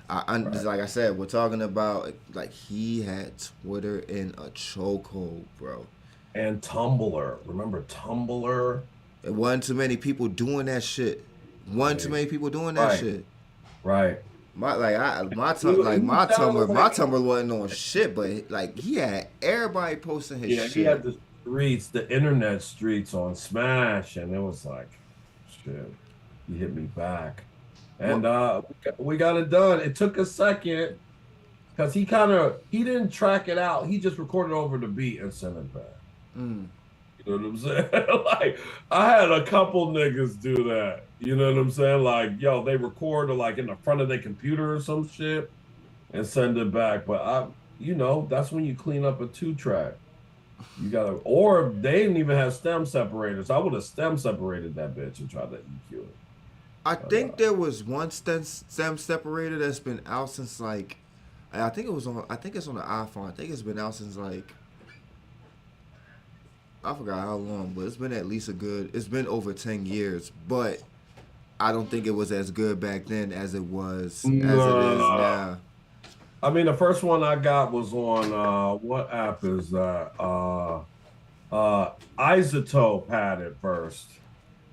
right. Like I said, we're talking about like he had Twitter in a chokehold, bro. And Tumblr. Remember Tumblr? It wasn't too many people doing that shit. Wasn't too Like, many people doing that right, shit. right. He was My down Tumblr like wasn't on shit, but like he had everybody posting his yeah, he shit. had the streets, the internet streets on Smash, and it was like, shit, he hit me back. What? And we got it done. It took a second because he didn't track it out. He just recorded over the beat and sent it back. Mm. You know what I'm saying? Like I had a couple niggas do that. You know what I'm saying? Like, yo, they record like in the front of their computer or some shit and send it back. But that's when you clean up a 2-track. You gotta, or they didn't even have stem separators. I would have stem separated that bitch and tried to EQ it. I But think there was one stem separator that's been out since like I think it was on. I think it's on the iPhone. I think it's been out since like I forgot how long, but it's been at least a good. It's been over 10 years, but I don't think it was as good back then as as it is no, now. I mean the first one I got was on what app is that? Isotope had it first.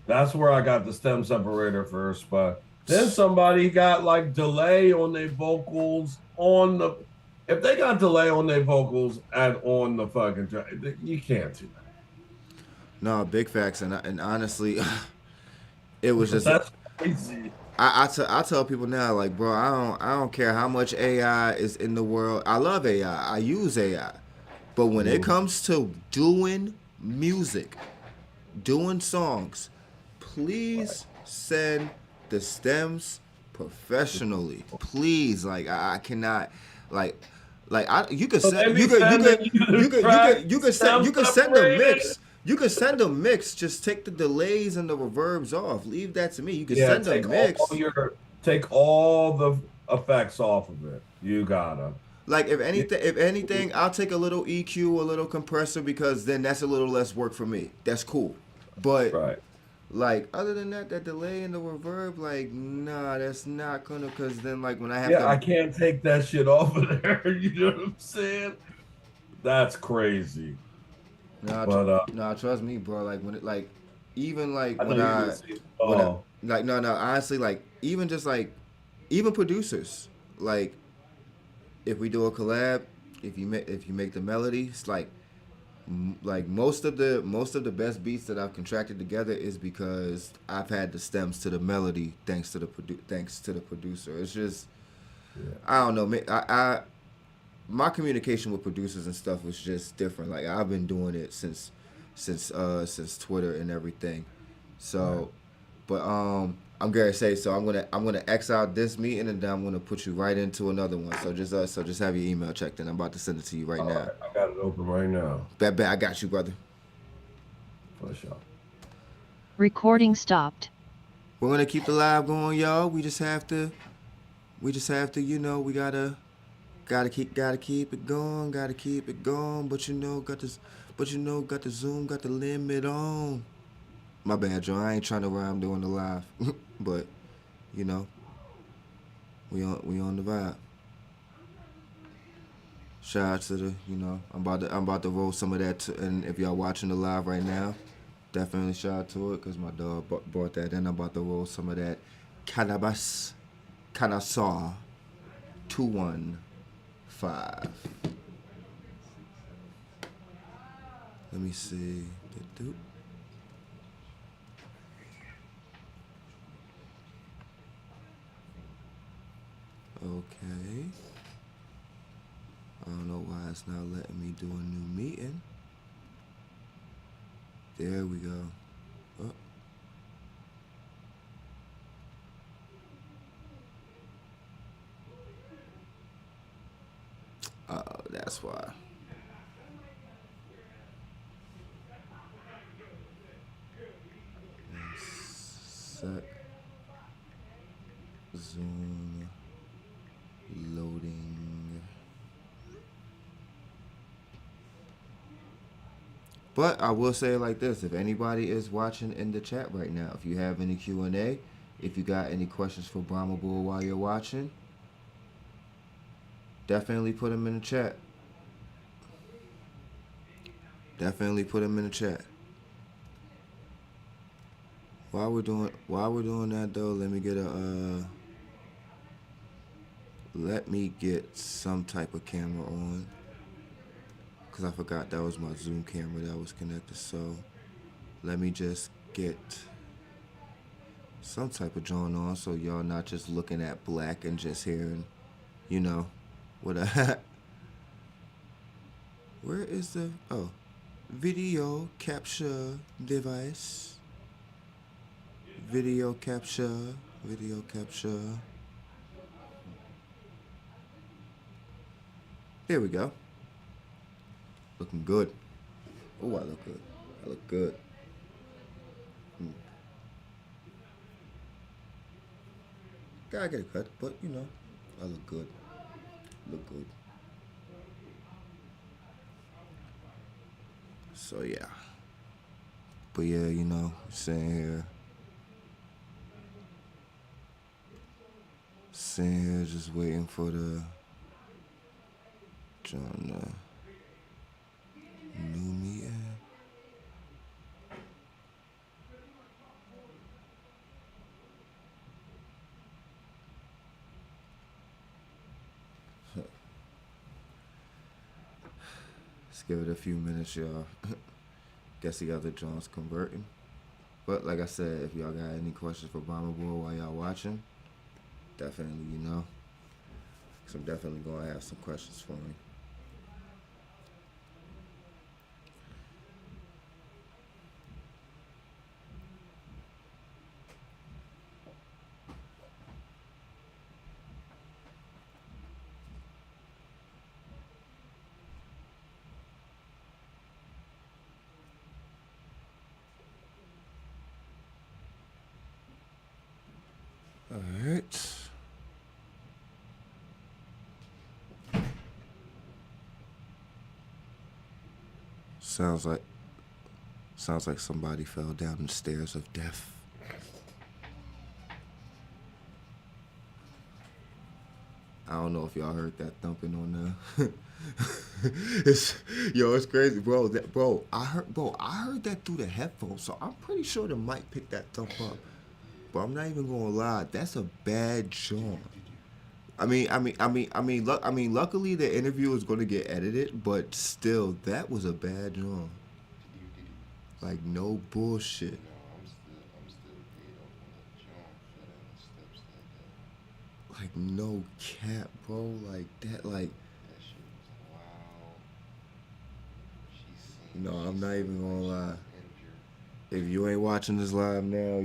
That's where I got the stem separator first, but then somebody got like delay on their vocals on the. If they got delay on their vocals and on the fucking track, you can't do No, big facts, and honestly, it was that. just. That's crazy. I tell people now like, bro, I don't care how much AI is in the world. I love AI. I use AI, but when it Mhm. comes to doing music, doing songs, Right. please send the stems professionally. Please, like I cannot, like, you could So they send be sending you the track stem you could send a separated. mix. You could send a mix. Just take the delays and the reverbs off. Leave that to me. You could Yeah, send a mix. take all the effects off of it. You gotta. Like Yeah, if anything, I'll take a little EQ, a little compressor because then that's a little less work for me. That's cool. But right. like other than that, that delay and the reverb, like nah, that's not gonna. Cause then like when I have Yeah, to, I can't take that shit off of there. You know what I'm saying? That's crazy. nah, But nah, trust me, bro. Like when it like, even like I know you're gonna say, when I oh, like no, honestly, like even just like even producers, like if we do a collab, if you make the melodies, like most of the best beats that I've contracted together is because I've had the stems to the melody thanks to the producer. It's just yeah, I don't know. I my communication with producers and stuff was just different. Like I've been doing it since Twitter and everything. right. So, but I'm gonna say so. I'm gonna X out this meeting and then I'm gonna put you right into another one. So just have your email checked and I'm about to send it to you right All now. right, I got it open right now. Bet I got you, brother. For sure. Recording stopped. We're gonna keep the live going, y'all. We just have to, we gotta keep it going, gotta keep it going. Got the Zoom, got the limit on. My bad, Joe. I ain't trying to rhyme doing the live, but you know, we on the vibe. Shout out to I'm about to roll some of that. And if y'all watching the live right now, definitely shout out to it because my dog brought that in. I'm about to roll some of that cannabis, Canasaw 215. Let me see. Okay. I don't know why it's not letting me do a new meeting. There we go. Oh. Oh, that's why. Set Zoom loading. But I will say it like this: if anybody is watching in the chat right now, if you have any Q&A, if you got any questions for Bhramabull while you're watching, definitely put them in the chat. Definitely put them in the chat. While we're doing that though, let me get some type of camera on, cause I forgot that was my Zoom camera that was connected. So let me just get some type of drawing on, so y'all not just looking at black and just hearing, what a where is the video capture device? Video capture. There we go. Looking good. Oh, I look good. I look good. Gotta get a cut, but I look good. Look good. So yeah. But yeah, sitting here just waiting for the John new meeting. Let's give it a few minutes, y'all. Guess the other John's converting. But like I said, if y'all got any questions for Bhramabull while y'all watching, definitely, because I'm definitely going to have some questions for him. All right. Sounds like somebody fell down the stairs of death. I don't know if y'all heard that thumping on the. It's crazy, bro. I heard that through the headphones, so I'm pretty sure the mic picked that thump up. But I'm not even gonna lie, that's a bad joint. Luckily the interview is gonna get edited, but still, that was a bad joint. Like, no bullshit. Like, no cap, bro. Like that, no, I'm not even gonna lie. If you ain't watching this live now,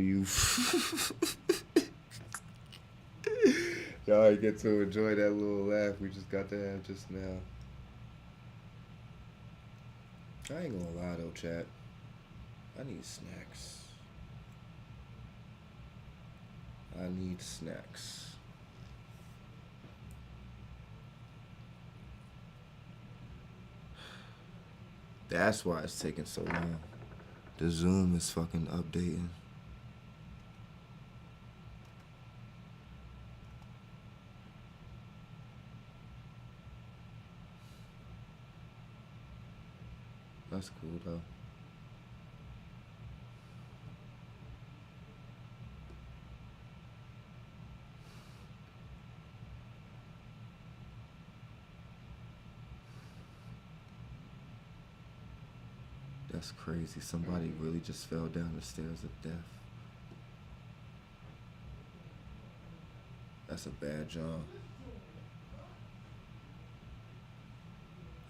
y'all get to enjoy that little laugh we just got to have just now. I ain't gonna lie though, chat. I need snacks. That's why it's taking so long. The Zoom is fucking updating. That's cool though. That's crazy. Somebody really just fell down the stairs of death. That's a bad job.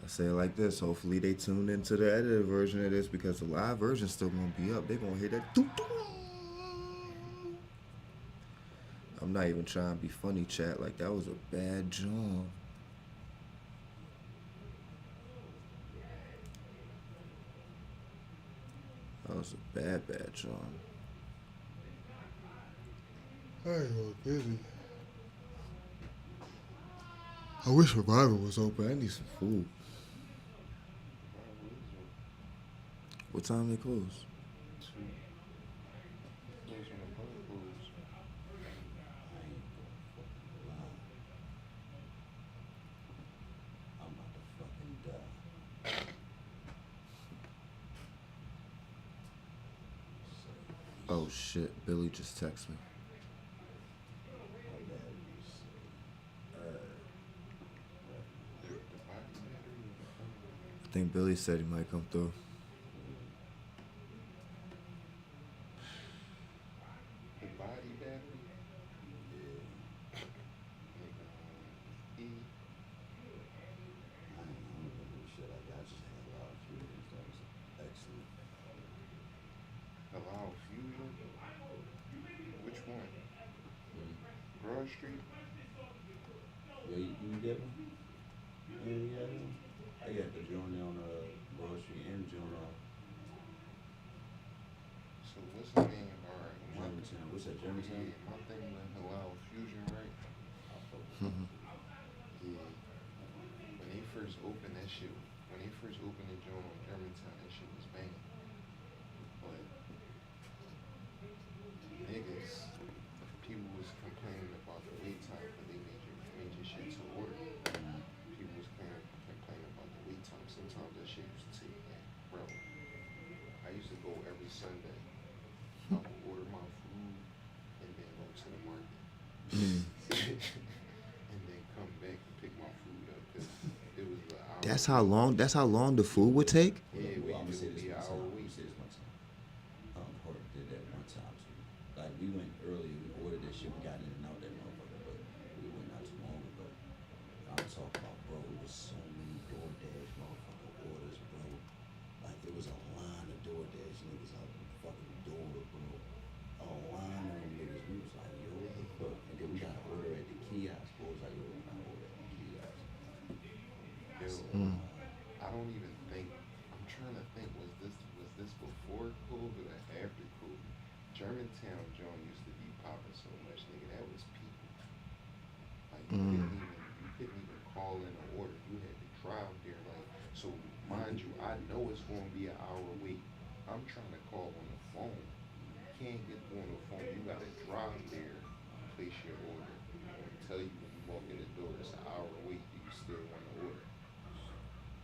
I say it like this. Hopefully they tuned into the edited version of this because the live version's still gonna be up. They gonna hear that. I'm not even trying to be funny, chat. Like that was a bad job. That was a bad job. I ain't gonna busy. I wish Revival was open. I need some food. What time they close? Oh shit, Billy just texted me. I think Billy said he might come through. The body battery? Allow fusion? Which one? Broad Street? Yeah, you get one? Yeah, you got one? I got the joint on Broad Street and joint on So what's the name? Alright, Germantown. What's that, Germantown? yeah, my thing with Halal Fusion, right? Yeah. When they first opened that shit, when they first opened the joint on Germantown, that shit was banging. But niggas, people was complaining about the wait time because they made your shit to order. People was complaining about the wait time. Sometimes that shit used to take like, bro. I used to go every Sunday. I would order my food and then go to the market. And then come back and pick my food up because it was an hour. That's how long the food would take? Yeah, we I'm gonna say would this be an one hour time. wait. Say this one time. Horton did that one time too. Like we went early, we ordered that shit, we got in and out that motherfucker, but we went not too long ago. I'm talking about, bro, it was so many DoorDash motherfucker orders, bro. Like it was a line of DoorDash niggas out the fucking door, bro. A line of them niggas. We was like, yo, what the fuck? And then we got to order at the kiosk. Boy was like, yo, we gotta order at the kiosk. Yo, I don't even think. I'm trying to think. Was this before COVID or after COVID? Germantown John used to be popping so much, nigga. That was people. Like you couldn't even call in an order. You had to drive there. Like so, mind you, I know it's gonna be an hour wait. I'm trying to call on the phone. Can't get through on the phone. You gotta drive there, place your order. Tell you when you walk in the door, it's an hour wait. Do you still want to order?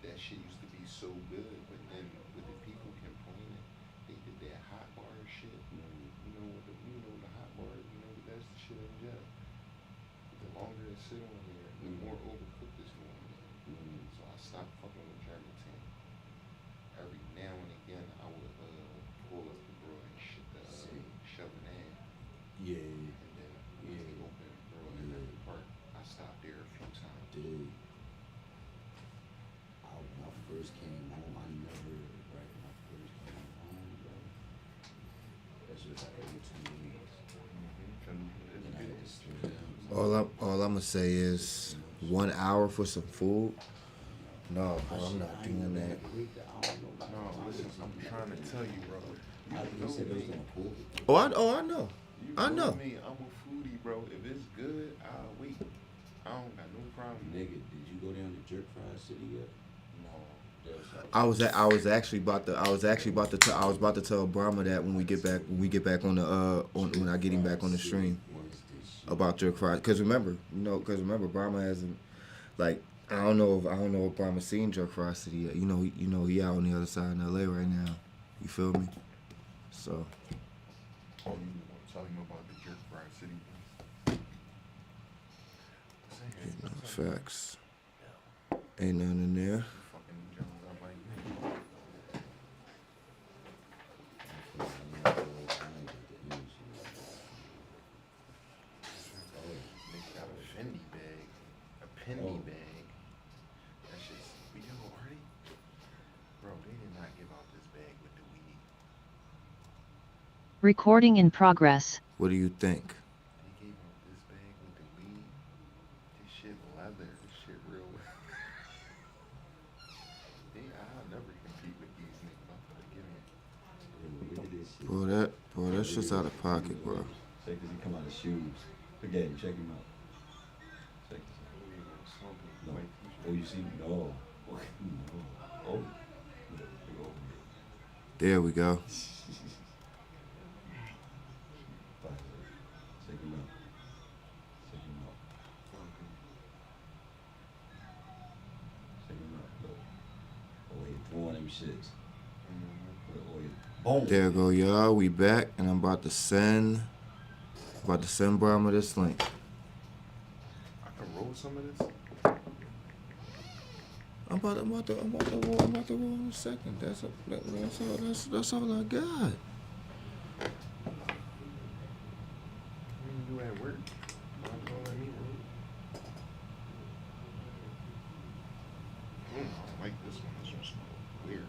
That shit used to be so good, but then with the people complaining, they did that hot bar shit. You know the hot bar. That's the shit in jail. The longer it sit on there, the more overcooked it's going to be. So I stopped fucking with Germantown. Every now and again, I would pull up the grill and shit the shoving in. Yeah, And then when they open the grill in the park, I stopped there a few times. dude. When I first came home, I never, right, when I first came home, bro, that's just like every 2 weeks. And I had to slow down. All I'm gonna say is 1 hour for some food. No, bro, I'm not doing that. No, listen, I'm trying to tell you, bro. You said it was gonna pull. I know. I know. Me, I'm a foodie, bro. If it's good, I'll wait. I don't got no problem. Nigga, did you go down to Jerk Fry City yet? No. I was actually about to tell Brahma that when we get back on the when I get him back on the stream about your cry. Cause remember, Brahma hasn't, like, I don't know if Brahma's seen Jerk Fry City yet. You know he out on the other side in LA right now. You feel me? So. Oh, you want to tell him about the Jerk Fry City? Facts. Ain't nothing in there. Fucking Jones, I'm like, Recording in progress. What do you think? They gave him this bag with the weed. This shit leather. This shit real. I'll never compete with these niggas. I'm gonna get in. Look at this shit. Boy, that shit's out of pocket, bro. Check this. He come out of shoes. Look at him. Check him out. Check this out. No. Oh, you see? No. Okay. No. Oh. Look, look over here. There we go. Check him out. Check him out. Check him out. Look. Oh, he throwing them shits. Boom. There go, y'all. We back, and I'm about to send Brahma this link. I can roll some of this. I'm about to roll in a second. That's all I got. You at work? Don't let me roll. I don't like this one. This one smells weird.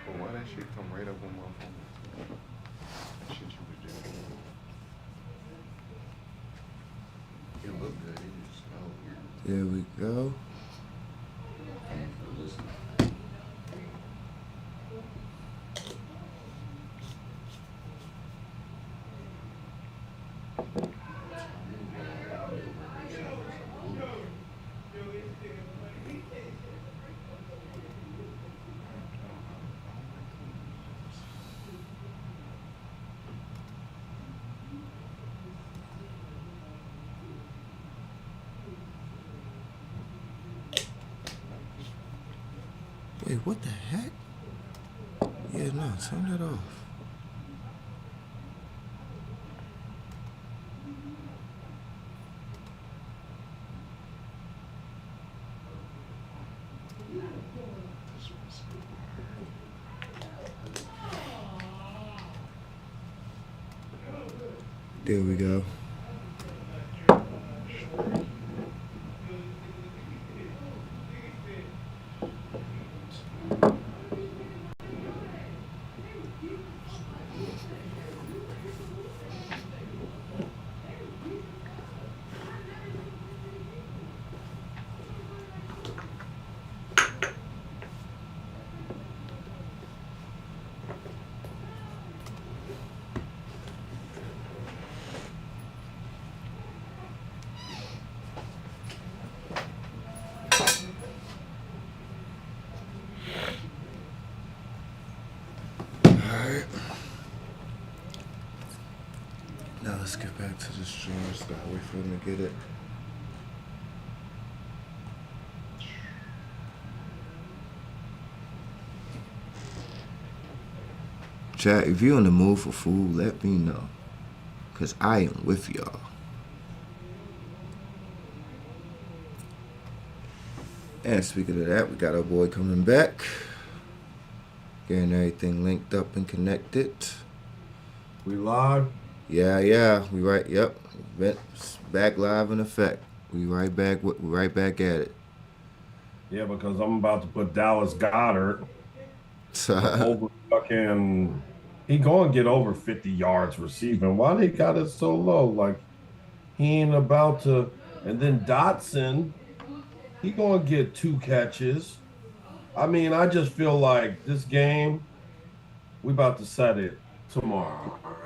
But why that shit come right up on my phone? That shit you was just doing. It look good. It just smell weird. There we go. Listen. Wait, what the heck? Yeah, no, turn that off. There we go. Now let's get back to the stream. Just gotta wait for him to get it. Chat, if you're in the mood for food, let me know. Cause I am with y'all. And speaking of that, we got our boy coming back. Getting everything linked up and connected. We live? Yeah, we right. Yep, back live in effect. We right back at it. Yeah, because I'm about to put Dallas Goddard over fucking. He going to get over 50 yards receiving. Why they got it so low? Like he ain't about to. And then Dotson, he going to get 2 catches. I mean, I just feel like this game, we about to set it tomorrow. All right.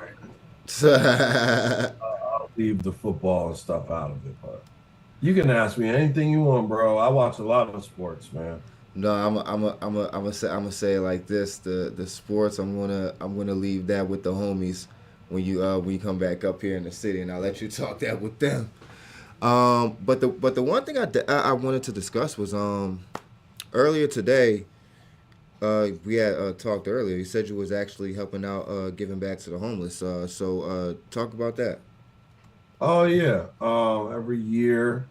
I'll leave the football and stuff out of it, but you can ask me anything you want, bro. I watch a lot of sports, man. No, I'm gonna say it like this: the sports, I'm gonna leave that with the homies when you come back up here in the city, and I'll let you talk that with them. But the one thing I wanted to discuss was earlier today. We had talked earlier. You said you was actually helping out, giving back to the homeless. So talk about that. Oh yeah. Every year,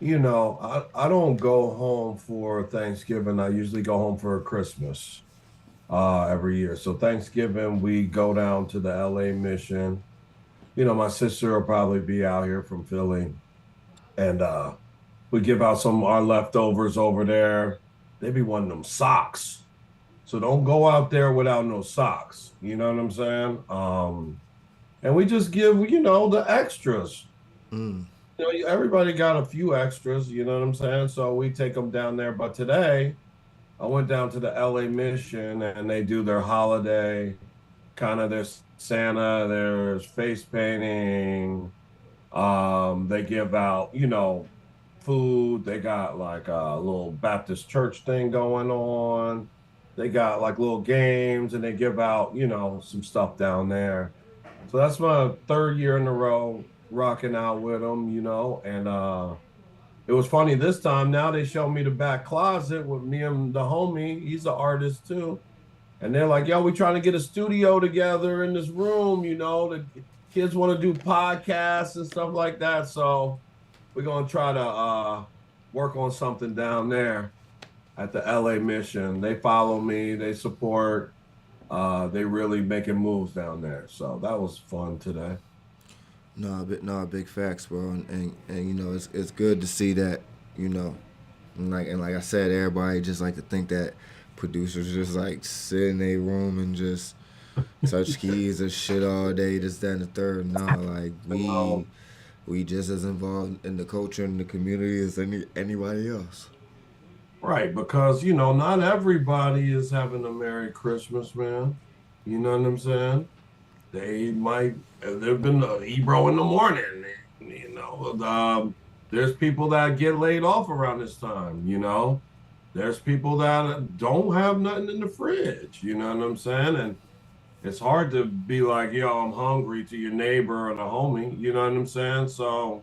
you know, I don't go home for Thanksgiving. I usually go home for Christmas. Every year. So Thanksgiving we go down to the LA mission. You know, my sister will probably be out here from Philly. and we give out some of our leftovers over there. They be wanting them socks. So don't go out there without no socks. You know what I'm saying? And we just give, the extras. Mm. Everybody got a few extras, you know what I'm saying? So we take them down there. But today I went down to the LA Mission and they do their holiday, kind of their Santa, there's face painting. They give out, food. They got like a little Baptist church thing going on. They got like little games and they give out, some stuff down there. So that's my third year in a row rocking out with them, and it was funny this time. Now they show me the back closet with me and the homie. He's an artist too. And they're like, yo, we trying to get a studio together in this room, the kids want to do podcasts and stuff like that. So we're gonna try to work on something down there at the LA Mission. They follow me, they support, they really making moves down there. So that was fun today. No, big facts, bro, and it's good to see that, you know, and like I said, everybody just like to think that producers just like sit in a room and just touch keys or shit all day, this, that, and the third. Nah, like we Um, we just as involved in the culture and the community as anybody else. right, because not everybody is having a Merry Christmas, man. You know what I'm saying? They might there've been Ebro in the morning, there's people that get laid off around this time, there's people that don't have nothing in the fridge, you know what I'm saying? And it's hard to be like, yo, I'm hungry to your neighbor or the homie, you know what I'm saying? So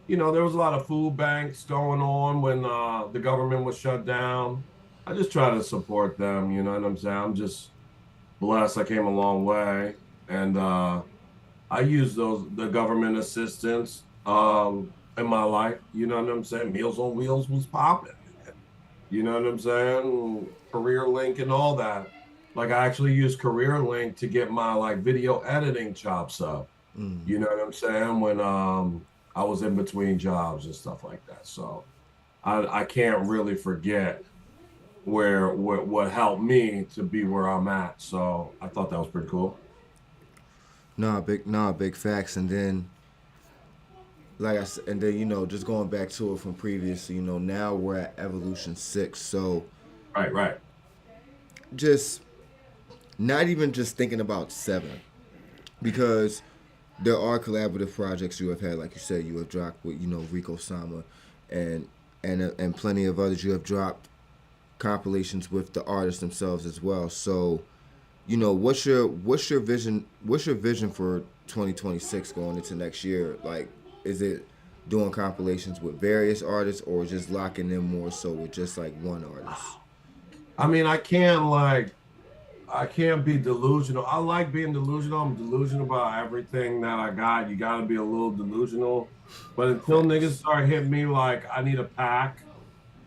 there was a lot of food banks going on when the government was shut down. I just try to support them, you know what I'm saying? I'm just blessed I came a long way. And I use the government assistance in my life. You know what I'm saying? Meals on Wheels was popping. You know what I'm saying? Career Link and all that. Like I actually use Career Link to get my like video editing chops up. Mm. You know what I'm saying? When I was in between jobs and stuff like that. So I can't really forget where what helped me to be where I'm at. So I thought that was pretty cool. Big facts, and then like I said, and then just going back to it from previously, now we're at Evolution 6, so Right, right. just not even just thinking about 7, because there are collaborative projects you have had, like you said, you have dropped with Rico Sama, and and plenty of others. You have dropped compilations with the artists themselves as well. So, what's your vision for 2026 going into next year? Like, is it doing compilations with various artists, or just locking in more so with just like one artist? I mean, I can't be delusional. I like being delusional. I'm delusional about everything that I got. You got to be a little delusional. But until niggas Facts. start hitting me like I need a pack,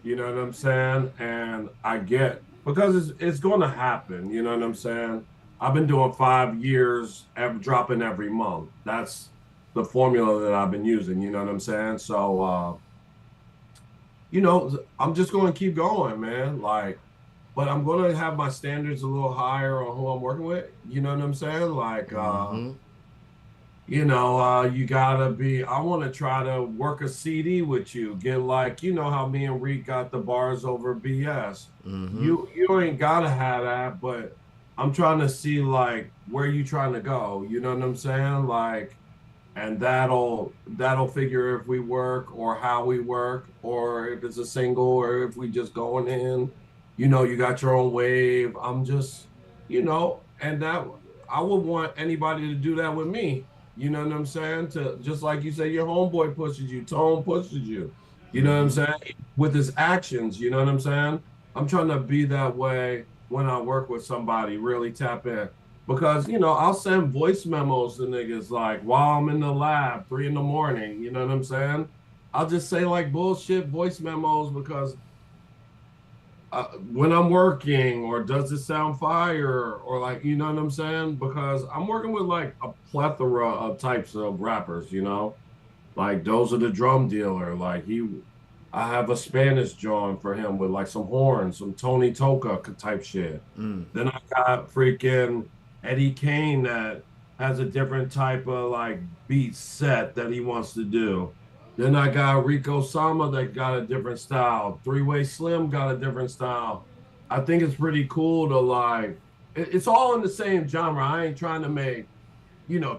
you know what I'm saying? And I get because it's going to happen. You know what I'm saying? I've been doing 5 years, dropping every month. That's the formula that I've been using. You know what I'm saying? So, I'm just going to keep going, man. Like, but I'm going to have my standards a little higher on who I'm working with. You know what I'm saying? Like, Mm-hmm. you gotta be. I want to try to work a CD with you. Get like, how me and Reek got the bars over BS. Mm-hmm. You ain't gotta have that, but I'm trying to see like where you trying to go. You know what I'm saying? Like, and that'll figure if we work or how we work or if it's a single or if we just going in. You got your own wave. I'm just, and that I would want anybody to do that with me. You know what I'm saying? To just like you say, your homeboy pushes you, Tone pushes you. You know what I'm Mm-hmm. saying? With his actions, you know what I'm saying? I'm trying to be that way when I work with somebody, really tap in. Because, I'll send voice memos to niggas like while I'm in the lab, 3 in the morning, you know what I'm saying? I'll just say like bullshit voice memos because when I'm working, or does it sound fire, or like, you know what I'm saying? Because I'm working with like a plethora of types of rappers, Like those are the drum dealer. I have a Spanish joint for him with like some horns, some Tony Toka type shit. Then I got freaking Eddie Kane that has a different type of like beat set that he wants to do. Then I got Rico Sama that got a different style. Three Way Slim got a different style. I think it's pretty cool to it's all in the same genre. I ain't trying to make,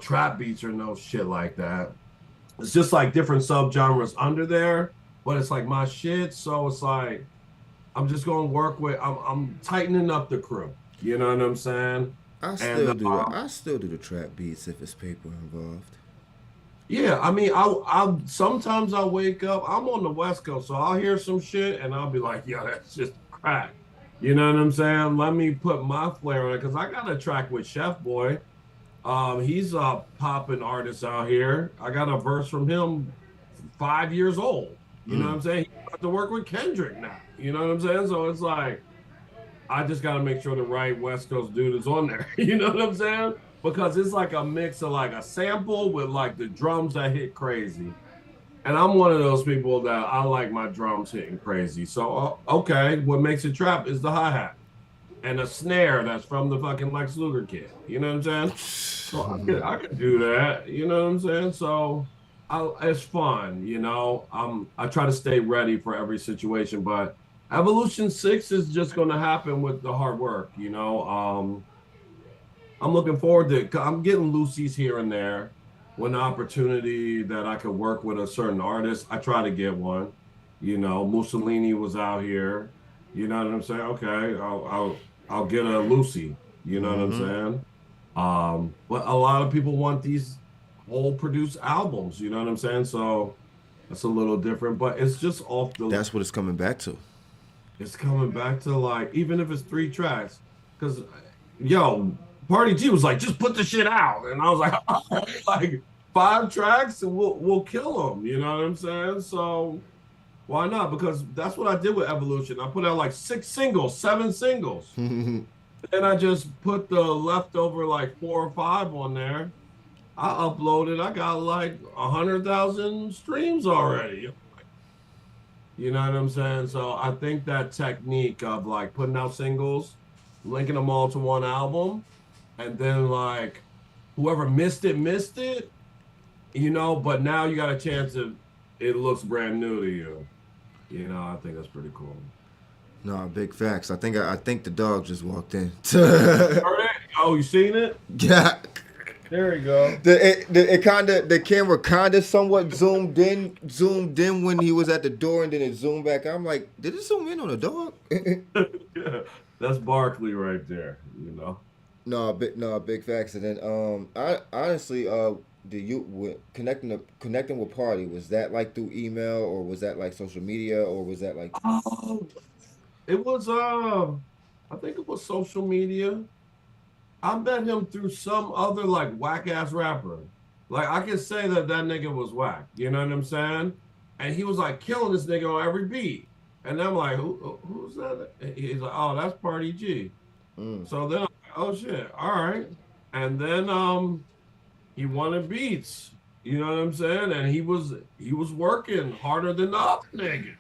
trap beats or no shit like that. It's just like different subgenres under there, but it's like my shit. So it's like I'm just gonna work with. I'm tightening up the crew. You know what I'm saying? I And still do. I still do the trap beats if it's paper involved. yeah, I mean, I sometimes I wake up. I'm on the West Coast, so I'll hear some shit and I'll be like, "Yo, that's just crack." You know what I'm saying? Let me put my flair on it because I got a track with Chef Boy. He's a popping artist out here. I got a verse from him 5 years old. You know what I'm saying? He's about to work with Kendrick now. You know what I'm saying? So it's like I just got to make sure the right West Coast dude is on there. You know what I'm saying? Because it's like a mix of like a sample with like the drums that hit crazy. And I'm one of those people that I like my drums hitting crazy. So okay, what makes it trap is the hi-hat and a snare that's from the fucking Lex Luger kid. You know what I'm saying? So I could do that. You know what I'm saying? So it's fun. I try to stay ready for every situation, but Evolution 6 is just going to happen with the hard work. I'm looking forward to. I'm getting loosies here and there. When the opportunity that I could work with a certain artist, I try to get one. Mussolini was out here. You know what I'm saying? Okay, I'll get a Lucy. You know what I'm saying? But a lot of people want these whole produced albums. You know what I'm saying? So that's a little different, but it's just off the. That's what it's coming back to. It's coming back to like even if it's 3 tracks, because yo, Party G was like, just put the shit out, and I was like, all right, like 5 tracks and we'll kill them. You know what I'm saying? So why not? Because that's what I did with Evolution. I put out like 6 singles, 7 singles. Then I just put the leftover like 4 or 5 on there. I uploaded. I got like 100,000 streams already. You know what I'm saying? So I think that technique of like putting out singles, linking them all to one album, and then like whoever missed it, missed it, but now you got a chance of it looks brand new to you. I think that's pretty cool. No, big facts. I think the dog just walked in. Oh, you seen it? Yeah. There you go. The camera kind of somewhat zoomed in when he was at the door, and then it zoomed back. I'm like, did it zoom in on a dog? Yeah, that's Barkley right there. No, big facts. And then I honestly connecting with Party, was that like through email, or was that like social media, or was that like Oh, it was I think it was social media. I met him through some other like whack ass rapper. Like I can say that nigga was whack. You know what I'm saying? And he was like killing this nigga on every beat. And I'm like, who's that? He's like, oh, that's Party G. So then I'm like, oh shit, all right. And then he wanted beats. You know what I'm saying? And he was working harder than the other nigga.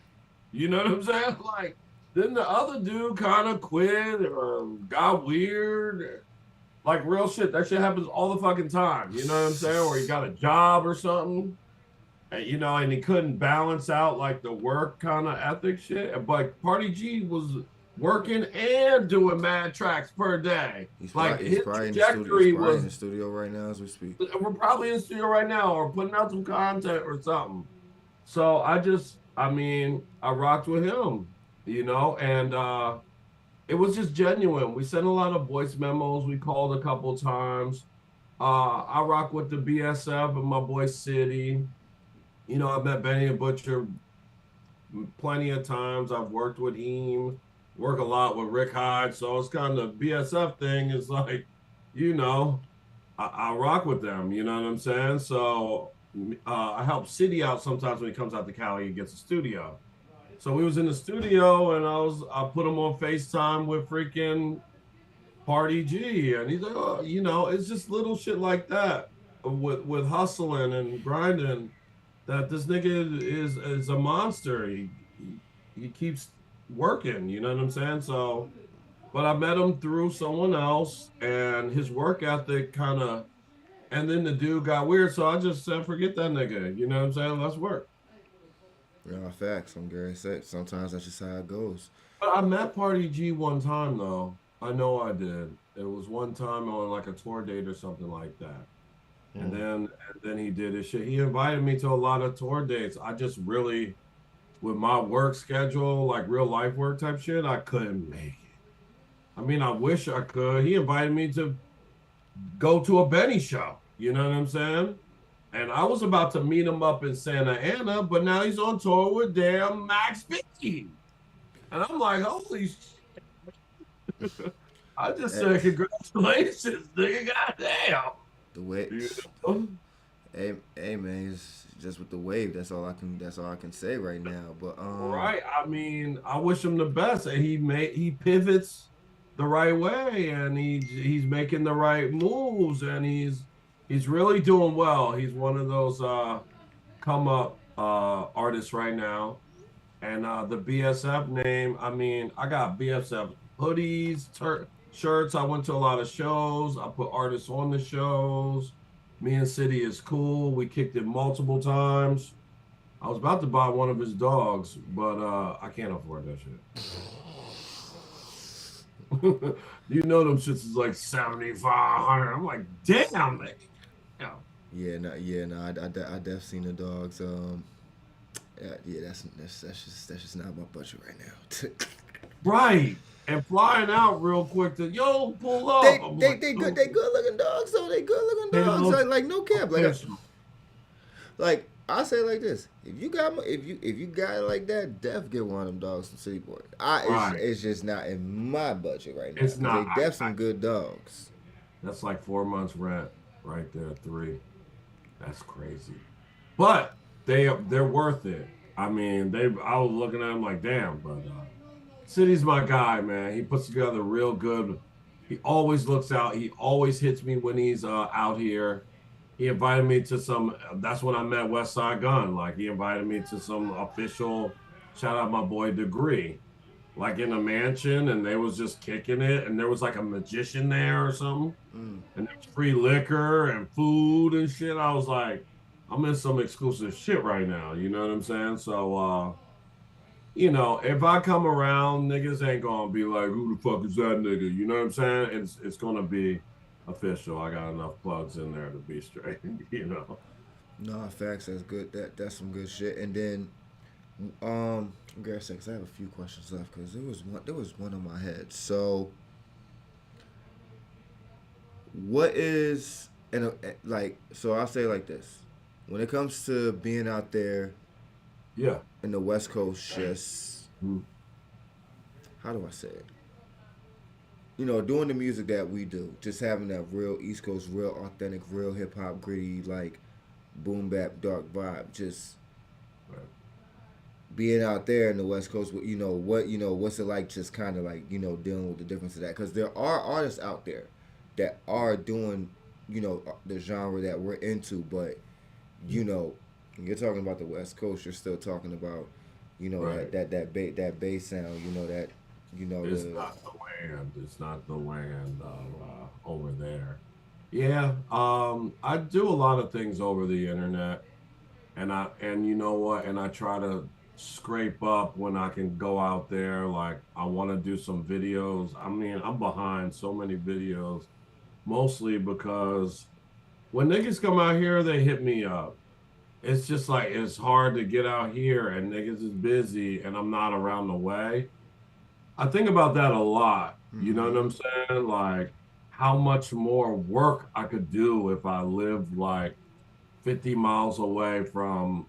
You know what I'm saying? Like then the other dude kind of quit or got weird. Like real shit. That shit happens all the fucking time. You know what I'm saying? Or he got a job or something. And, and he couldn't balance out like the work kind of ethic shit. But Party G was working and doing mad tracks per day. he's Like probably, his he's probably trajectory in was. the studio right now as we speak. We're probably in the studio right now or putting out some content or something. So I rocked with him, and it was just genuine. We sent a lot of voice memos. We called a couple times. I rock with the BSF and my boy City. I met Benny and Butcher plenty of times. I've worked with him, work a lot with Rick Hyde. So it's kind of BSF thing is like, I rock with them. You know what I'm saying? So I help City out sometimes when he comes out to Cali and gets a studio. So we was in the studio and I put him on FaceTime with freaking Party G, and he's like, oh, it's just little shit like that with hustling and grinding. that this nigga is a monster. He keeps working, you know what I'm saying? So, but I met him through someone else, and his work ethic kind of, and then the dude got weird, so I just said, forget that nigga. You know what I'm saying? Let's work. Yeah, facts. I'm Gary said. Sometimes that's just how it goes. But I met Party G one time though. I know I did. It was one time on like a tour date or something like that. And then he did his shit. He invited me to a lot of tour dates. I just really, with my work schedule, like real life work type shit, I couldn't make it. I mean, I wish I could. He invited me to go to a Benny show. You know what I'm saying? And I was about to meet him up in Santa Ana, but now he's on tour with damn Max 50. And I'm like, holy shit. I just Eh, said, congratulations, nigga. Goddamn. The way, You know? hey man, it's just with the wave. That's all I can say right now. But Right. I mean, I wish him the best. And he pivots the right way, and he's making the right moves, and he's really doing well. He's one of those come up artists right now. And the BSF name, I mean, I got BSF hoodies, shirts. I went to a lot of shows. I put artists on the shows. Me and City is cool. We kicked it multiple times. I was about to buy one of his dogs, but I can't afford that shit. You know them shits is like 7,500. I'm like, damn, man. Yeah. yeah, no, I def seen the dogs. Yeah, that's just not my budget right now. Right. And flying out real quick to pull up. I'm like, They good looking dogs though. They good looking they dogs. look Like no cap. official. Like I say it like this: if you got it like that, def get one of them dogs from City Boy. Right. It's just not in my budget right now. It's 'Cause not. they def some good dogs. That's like 4 months rent right there. Three. That's crazy. But they're worth it. I mean, I was looking at them like, damn, but City's my guy, man. He puts together real good. He always looks out. He always hits me when he's out here. He invited me to some. That's when I met West Side Gun. Like he invited me to some official. Shout out my boy Degree, like in a mansion, and they was just kicking it, and there was like a magician there or something, and there's free liquor and food and shit. I was like, I'm in some exclusive shit right now. You know what I'm saying? So if I come around, niggas ain't gonna be like, who the fuck is that nigga? You know what I'm saying? It's gonna be official. I got enough plugs in there to be straight, you know. No facts. That's good. That's some good shit. And then I'm gonna say 'cause I have a few questions left because there was one on my head. So what is like? So I'll say it like this: when it comes to being out there Yeah. in the West Coast, just Mm. how do I say it? Doing the music that we do, just having that real East Coast, real authentic, real hip hop, gritty, like boom bap, dark vibe. Just Right. being out there in the West Coast, what's it like? Just kind of like dealing with the difference of that, because there are artists out there that are doing the genre that we're into, but when you're talking about the West Coast, you're still talking about Right. that bass sound, that It's the not the land. It's not the land over there. Yeah. I do a lot of things over the internet, and you know what? And I try to scrape up when I can go out there. Like I want to do some videos. I mean, I'm behind so many videos, mostly because when niggas come out here, they hit me up. It's just like it's hard to get out here, and niggas is busy, and I'm not around the way. I think about that a lot. You know what I'm saying? Like how much more work I could do if I lived like 50 miles away from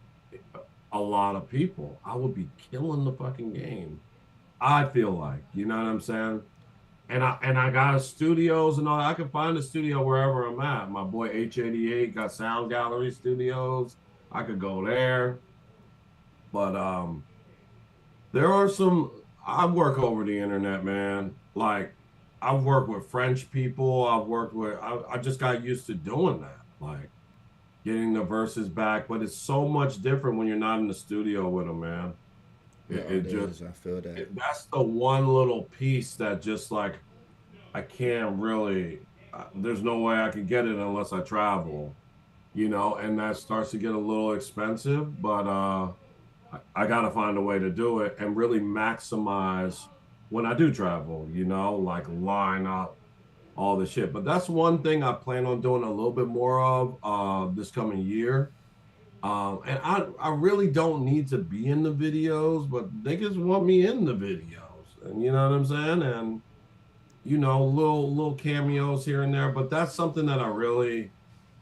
a lot of people. I would be killing the fucking game. I feel like, you know what I'm saying? And I got studios and all that. I can find a studio wherever I'm at. My boy H88 got Sound Gallery Studios. I could go there. But there are some I work over the internet, man. Like I've worked with French people. I just got used to doing that. Like getting the verses back, but it's so much different when you're not in the studio with them, man. No, It it just is. I feel that. that's the one little piece that just like I can't really. There's no way I can get it unless I travel, and that starts to get a little expensive. But I got to find a way to do it and really maximize when I do travel. Like line up all the shit. But that's one thing I plan on doing a little bit more of this coming year. And I really don't need to be in the videos, but niggas want me in the videos, and you know what I'm saying? And little cameos here and there. But that's something that I really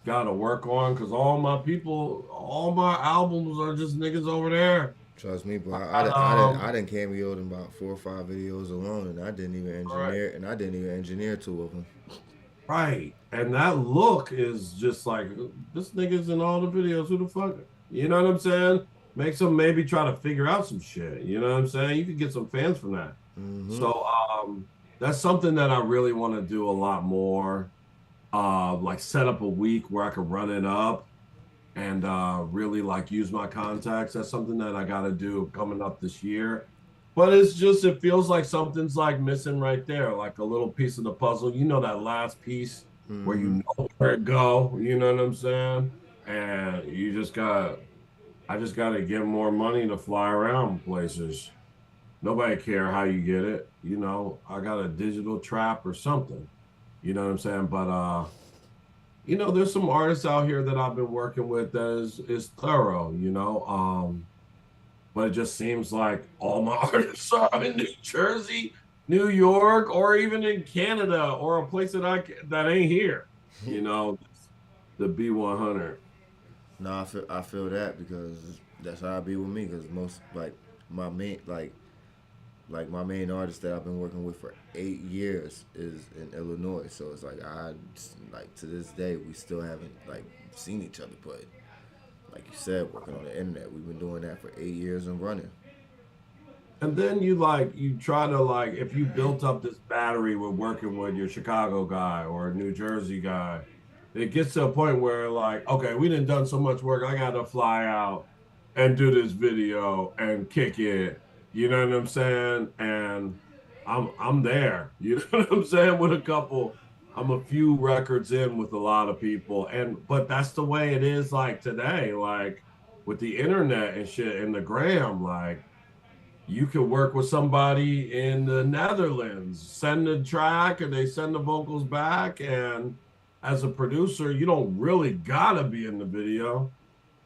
got to work on because all my albums are just niggas over there. Trust me, bro. I I didn't cameoed in about 4 or 5 videos alone, and right, I didn't even engineer two of them. right, and that look is just like this nigga's in all the videos. Who the fuck? You know what I'm saying? Makes them maybe try to figure out some shit. You know what I'm saying? You could get some fans from that. Mm-hmm. So that's something that I really want to do a lot more. Like set up a week where I could run it up and really like use my contacts. That's something that I got to do coming up this year. But it feels like something's like missing right there, like a little piece of the puzzle. That last piece where Mm-hmm. you know where to go. You know what I'm saying? And I just got to get more money to fly around places. Nobody care how you get it. I got a digital trap or something. You know what I'm saying? But there's some artists out here that I've been working with that is thorough, but it just seems like all my artists are in New Jersey, New York, or even in Canada, or a place that ain't here. You know, the B100. No, I feel that because that's how I be with me. Because most my main my main artist that I've been working with for 8 years is in Illinois. So it's like to this day we still haven't seen each other. But like you said, working on the internet, we've been doing that for 8 years and running. And then you try to if you built up this battery with working with your Chicago guy or a New Jersey guy, it gets to a point where okay, we didn't done so much work. I got to fly out and do this video and kick it. You know what I'm saying? And I'm there. You know what I'm saying? I'm a few records in with a lot of people, but that's the way it is. Like today, with the internet and shit and the gram, you could work with somebody in the Netherlands, send the track, and they send the vocals back. And as a producer, you don't really gotta be in the video.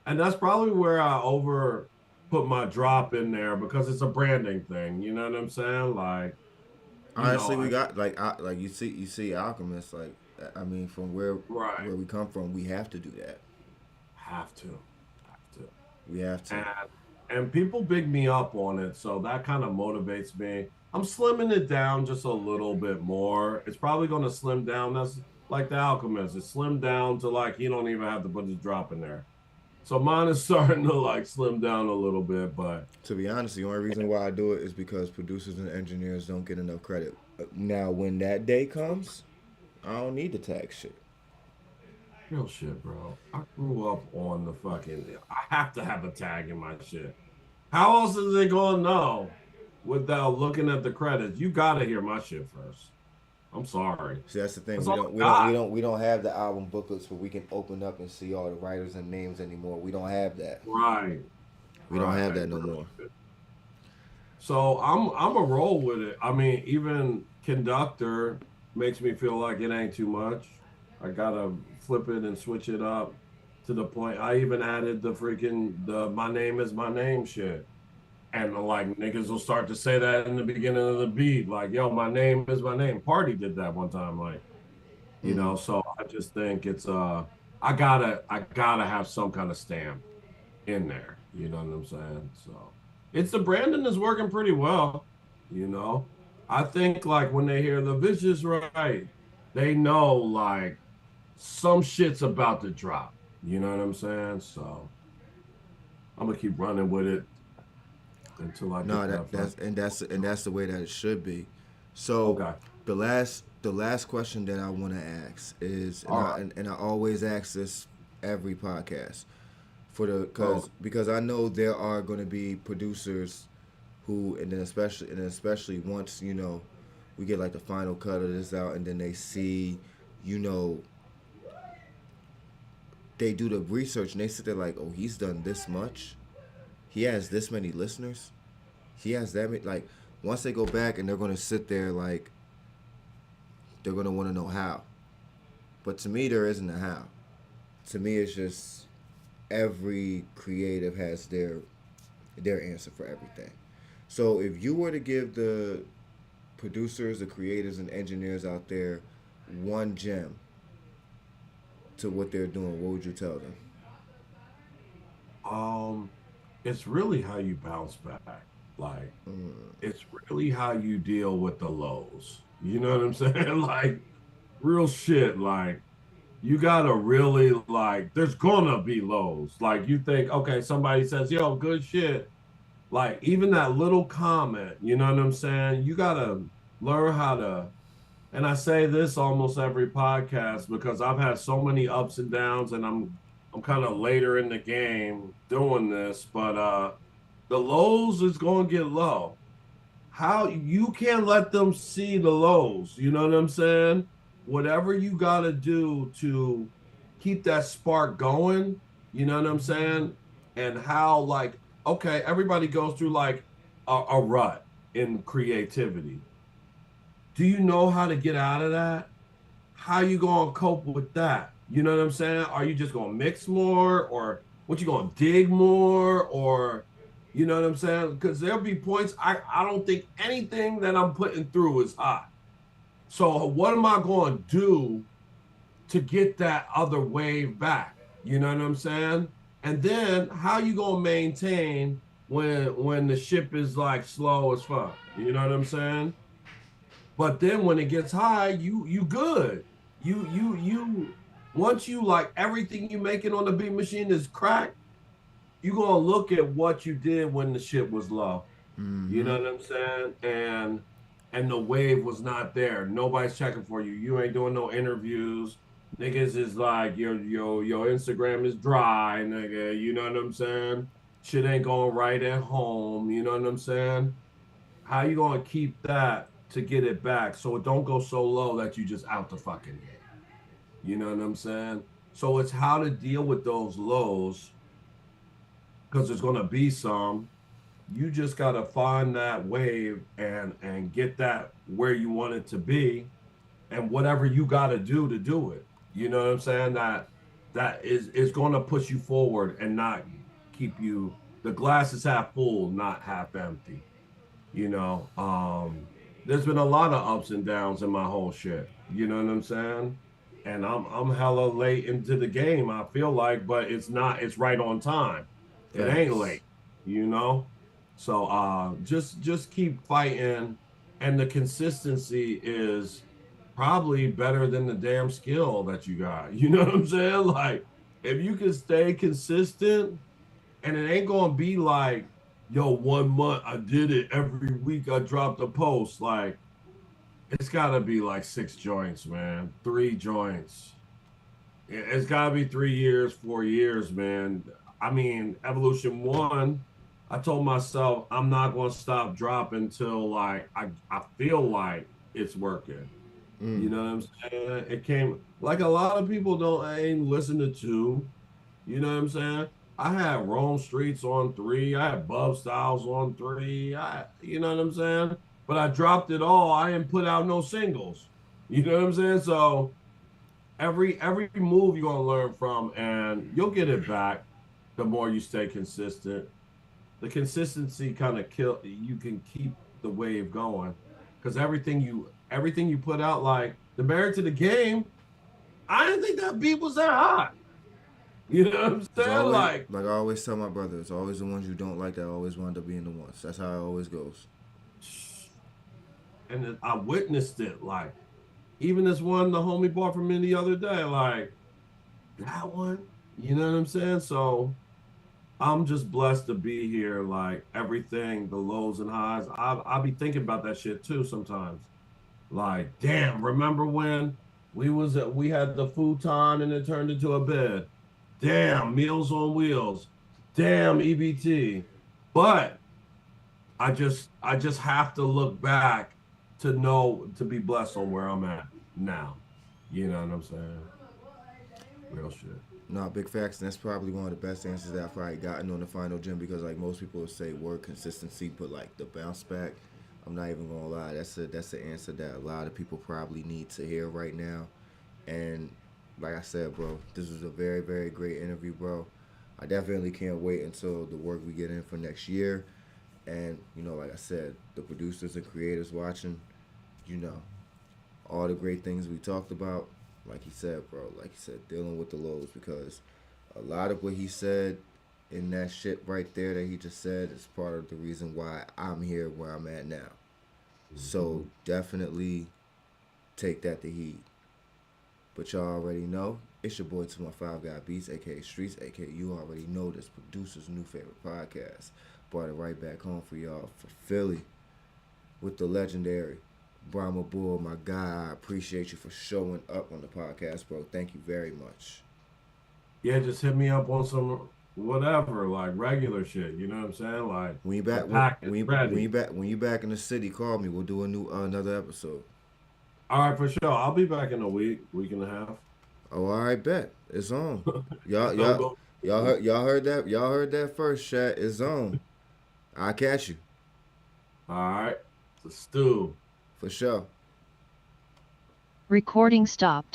And that's probably where I over put my drop in there because it's a branding thing. You know what I'm saying? Honestly, we got you see Alchemist I mean from right, where we come from, we have to do that. have to, have to. We have to. And people big me up on it, so that kind of motivates me. I'm slimming it down just a little bit more. It's probably going to slim down. That's like the Alchemist. It's slimmed down to he don't even have to put his drop in there. So mine is starting to slim down a little bit, but To be honest, the only reason why I do it is because producers and engineers don't get enough credit. Now, when that day comes, I don't need to tag shit. real shit, bro. I grew up on the fucking. I have to have a tag in my shit. How else is they gonna know without looking at the credits? You gotta hear my shit first. I'm sorry. See, that's the thing. That's all I got. We don't have the album booklets where we can open up and see all the writers and names anymore. We don't have that. Right. We don't have Right. that no more. So I'm a roll with it. I mean, even conductor makes me feel like it ain't too much. I gotta flip it and switch it up to the point. I even added the my name is my name shit. And niggas will start to say that in the beginning of the beat, yo, my name is my name. Party did that one time, so I just think it's I gotta have some kind of stamp in there. You know what I'm saying? So it's the branding is working pretty well, you know. I think when they hear the vicious right, they know some shit's about to drop. You know what I'm saying? So I'm gonna keep running with it until I No, get that. that's the way that it should be. So Okay. the last question that I want to ask is, and I always ask this every podcast for the Oh, because I know there are going to be producers who and then especially once we get like the final cut of this out and then they see you know they do the research and they sit there like, oh, he's done this much, he has this many listeners, he has that many, like once they go back and they're going to sit there like they're going to want to know how. But to me there isn't a how. To me it's just every creative has their answer for everything. So if you were to give the producers, the creators, and engineers out there one gem to what they're doing, what would you tell them? um, it's really how you bounce back. Like, it's really how you deal with the lows. You know what I'm saying? Like, real shit. Like, you gotta really like. There's gonna be lows. Like, you think, okay, somebody says, "Yo, good shit." Like, even that little comment. You know what I'm saying? You gotta learn how to. And I say this almost every podcast because I've had so many ups and downs, and I'm kind of later in the game doing this, but the lows is going to get low. How you can't let them see the lows, you know what I'm saying? Whatever you got to do to keep that spark going, you know what I'm saying? And how like okay, everybody goes through like a rut in creativity. Do you know how to get out of that? How you gonna cope with that? You know what I'm saying? Are you just gonna mix more, or what you gonna dig more, or you know what I'm saying? Because there'll be points I don't think anything that I'm putting through is hot. So what am I going to do to get that other wave back? You know what I'm saying? And then how you gonna maintain when the ship is like slow as fuck? You know what I'm saying? But then when it gets high, you good. You once you like everything you making on the beat machine is cracked, you gonna look at what you did when the shit was low. You know what I'm saying? And the wave was not there. Nobody's checking for you. You ain't doing no interviews. Niggas is like your Instagram is dry, nigga. You know what I'm saying? Shit ain't going right at home. You know what I'm saying? How you gonna keep that to get it back so it don't go so low that you just out the fucking game? You know what I'm saying? So it's how to deal with those lows because there's gonna be some. You just gotta find that wave and get that where you want it to be, and whatever you gotta do to do it. You know what I'm saying? That is gonna push you forward and not keep you. The glass is half full, not half empty. You know, there's been a lot of ups and downs in my whole shit. You know what I'm saying? And I'm hella late into the game, I feel like, but it's not, it's right on time. It ain't Facts. late, you know? So just keep fighting, and the consistency is probably better than the damn skill that you got. You know what I'm saying? Like if you can stay consistent, and it ain't gonna be like, yo, 1 month I did it every week. I dropped a post. Like it's gotta be like 6 joints, man. 3 joints. It's gotta be 3 years, 4 years, man. I mean, Evolution One. I told myself I'm not gonna stop dropping until like I feel like it's working. You know what I'm saying? It came like a lot of people don't ain't listen to two. You know what I'm saying? I had Rome Streets on 3. I had Bub Styles on 3. You know what I'm saying? But I dropped it all. I didn't put out no singles. You know what I'm saying? So every move you're gonna learn from, and you'll get it back. The more you stay consistent, the consistency kind of kill. You can keep the wave going because everything you put out, like the Married to the Game. I didn't think that beat was that hot. You know what I'm It's saying? always Like, like I always tell my brother, it's always the ones you don't like that always wind up being the ones. That's how it always goes. and I witnessed it. Like, even this one the homie bought from me the other day, like that one. You know what I'm saying? So I'm just blessed to be here. Like everything, the lows and highs. I be thinking about that shit too sometimes. Like, damn, remember when we had the futon and it turned into a bed? damn, Meals on Wheels, damn, EBT. But I just have to look back to know to be blessed on where I'm at now. You know what I'm saying? Real shit. No, big facts, and that's probably one of the best answers that I've probably gotten on the final gym because like most people would say work consistency, but like the bounce back, I'm not even gonna lie, that's the answer that a lot of people probably need to hear right now. And like I said, bro, this was a very, very great interview, bro. I definitely can't wait until the work we get in for next year. And, you know, like I said, the producers and creators watching, you know, all the great things we talked about, like he said, bro, like he said, dealing with the lows because a lot of what he said in that shit right there that he just said is part of the reason why I'm here where I'm at now. Mm-hmm. So definitely take that to heed. But y'all already know, it's your boy to my Five Guy Beats, aka Streets, aka you already know this producer's new favorite podcast. Brought it right back home for y'all for Philly with the legendary Bhramabull, my guy. I appreciate you for showing up on the podcast, bro. Thank you very much. Yeah, just hit me up on some whatever, like regular shit. You know what I'm saying? Like When you the back, pack is ready. when you back in the city, call me. We'll do a new another episode. All right, for sure. I'll be back in a week and a half. Oh, all right, bet it's on. Y'all, Don't y'all, go. y'all heard that first, chat. It's on. I catch you All right. It's a stew. for sure. Recording stopped.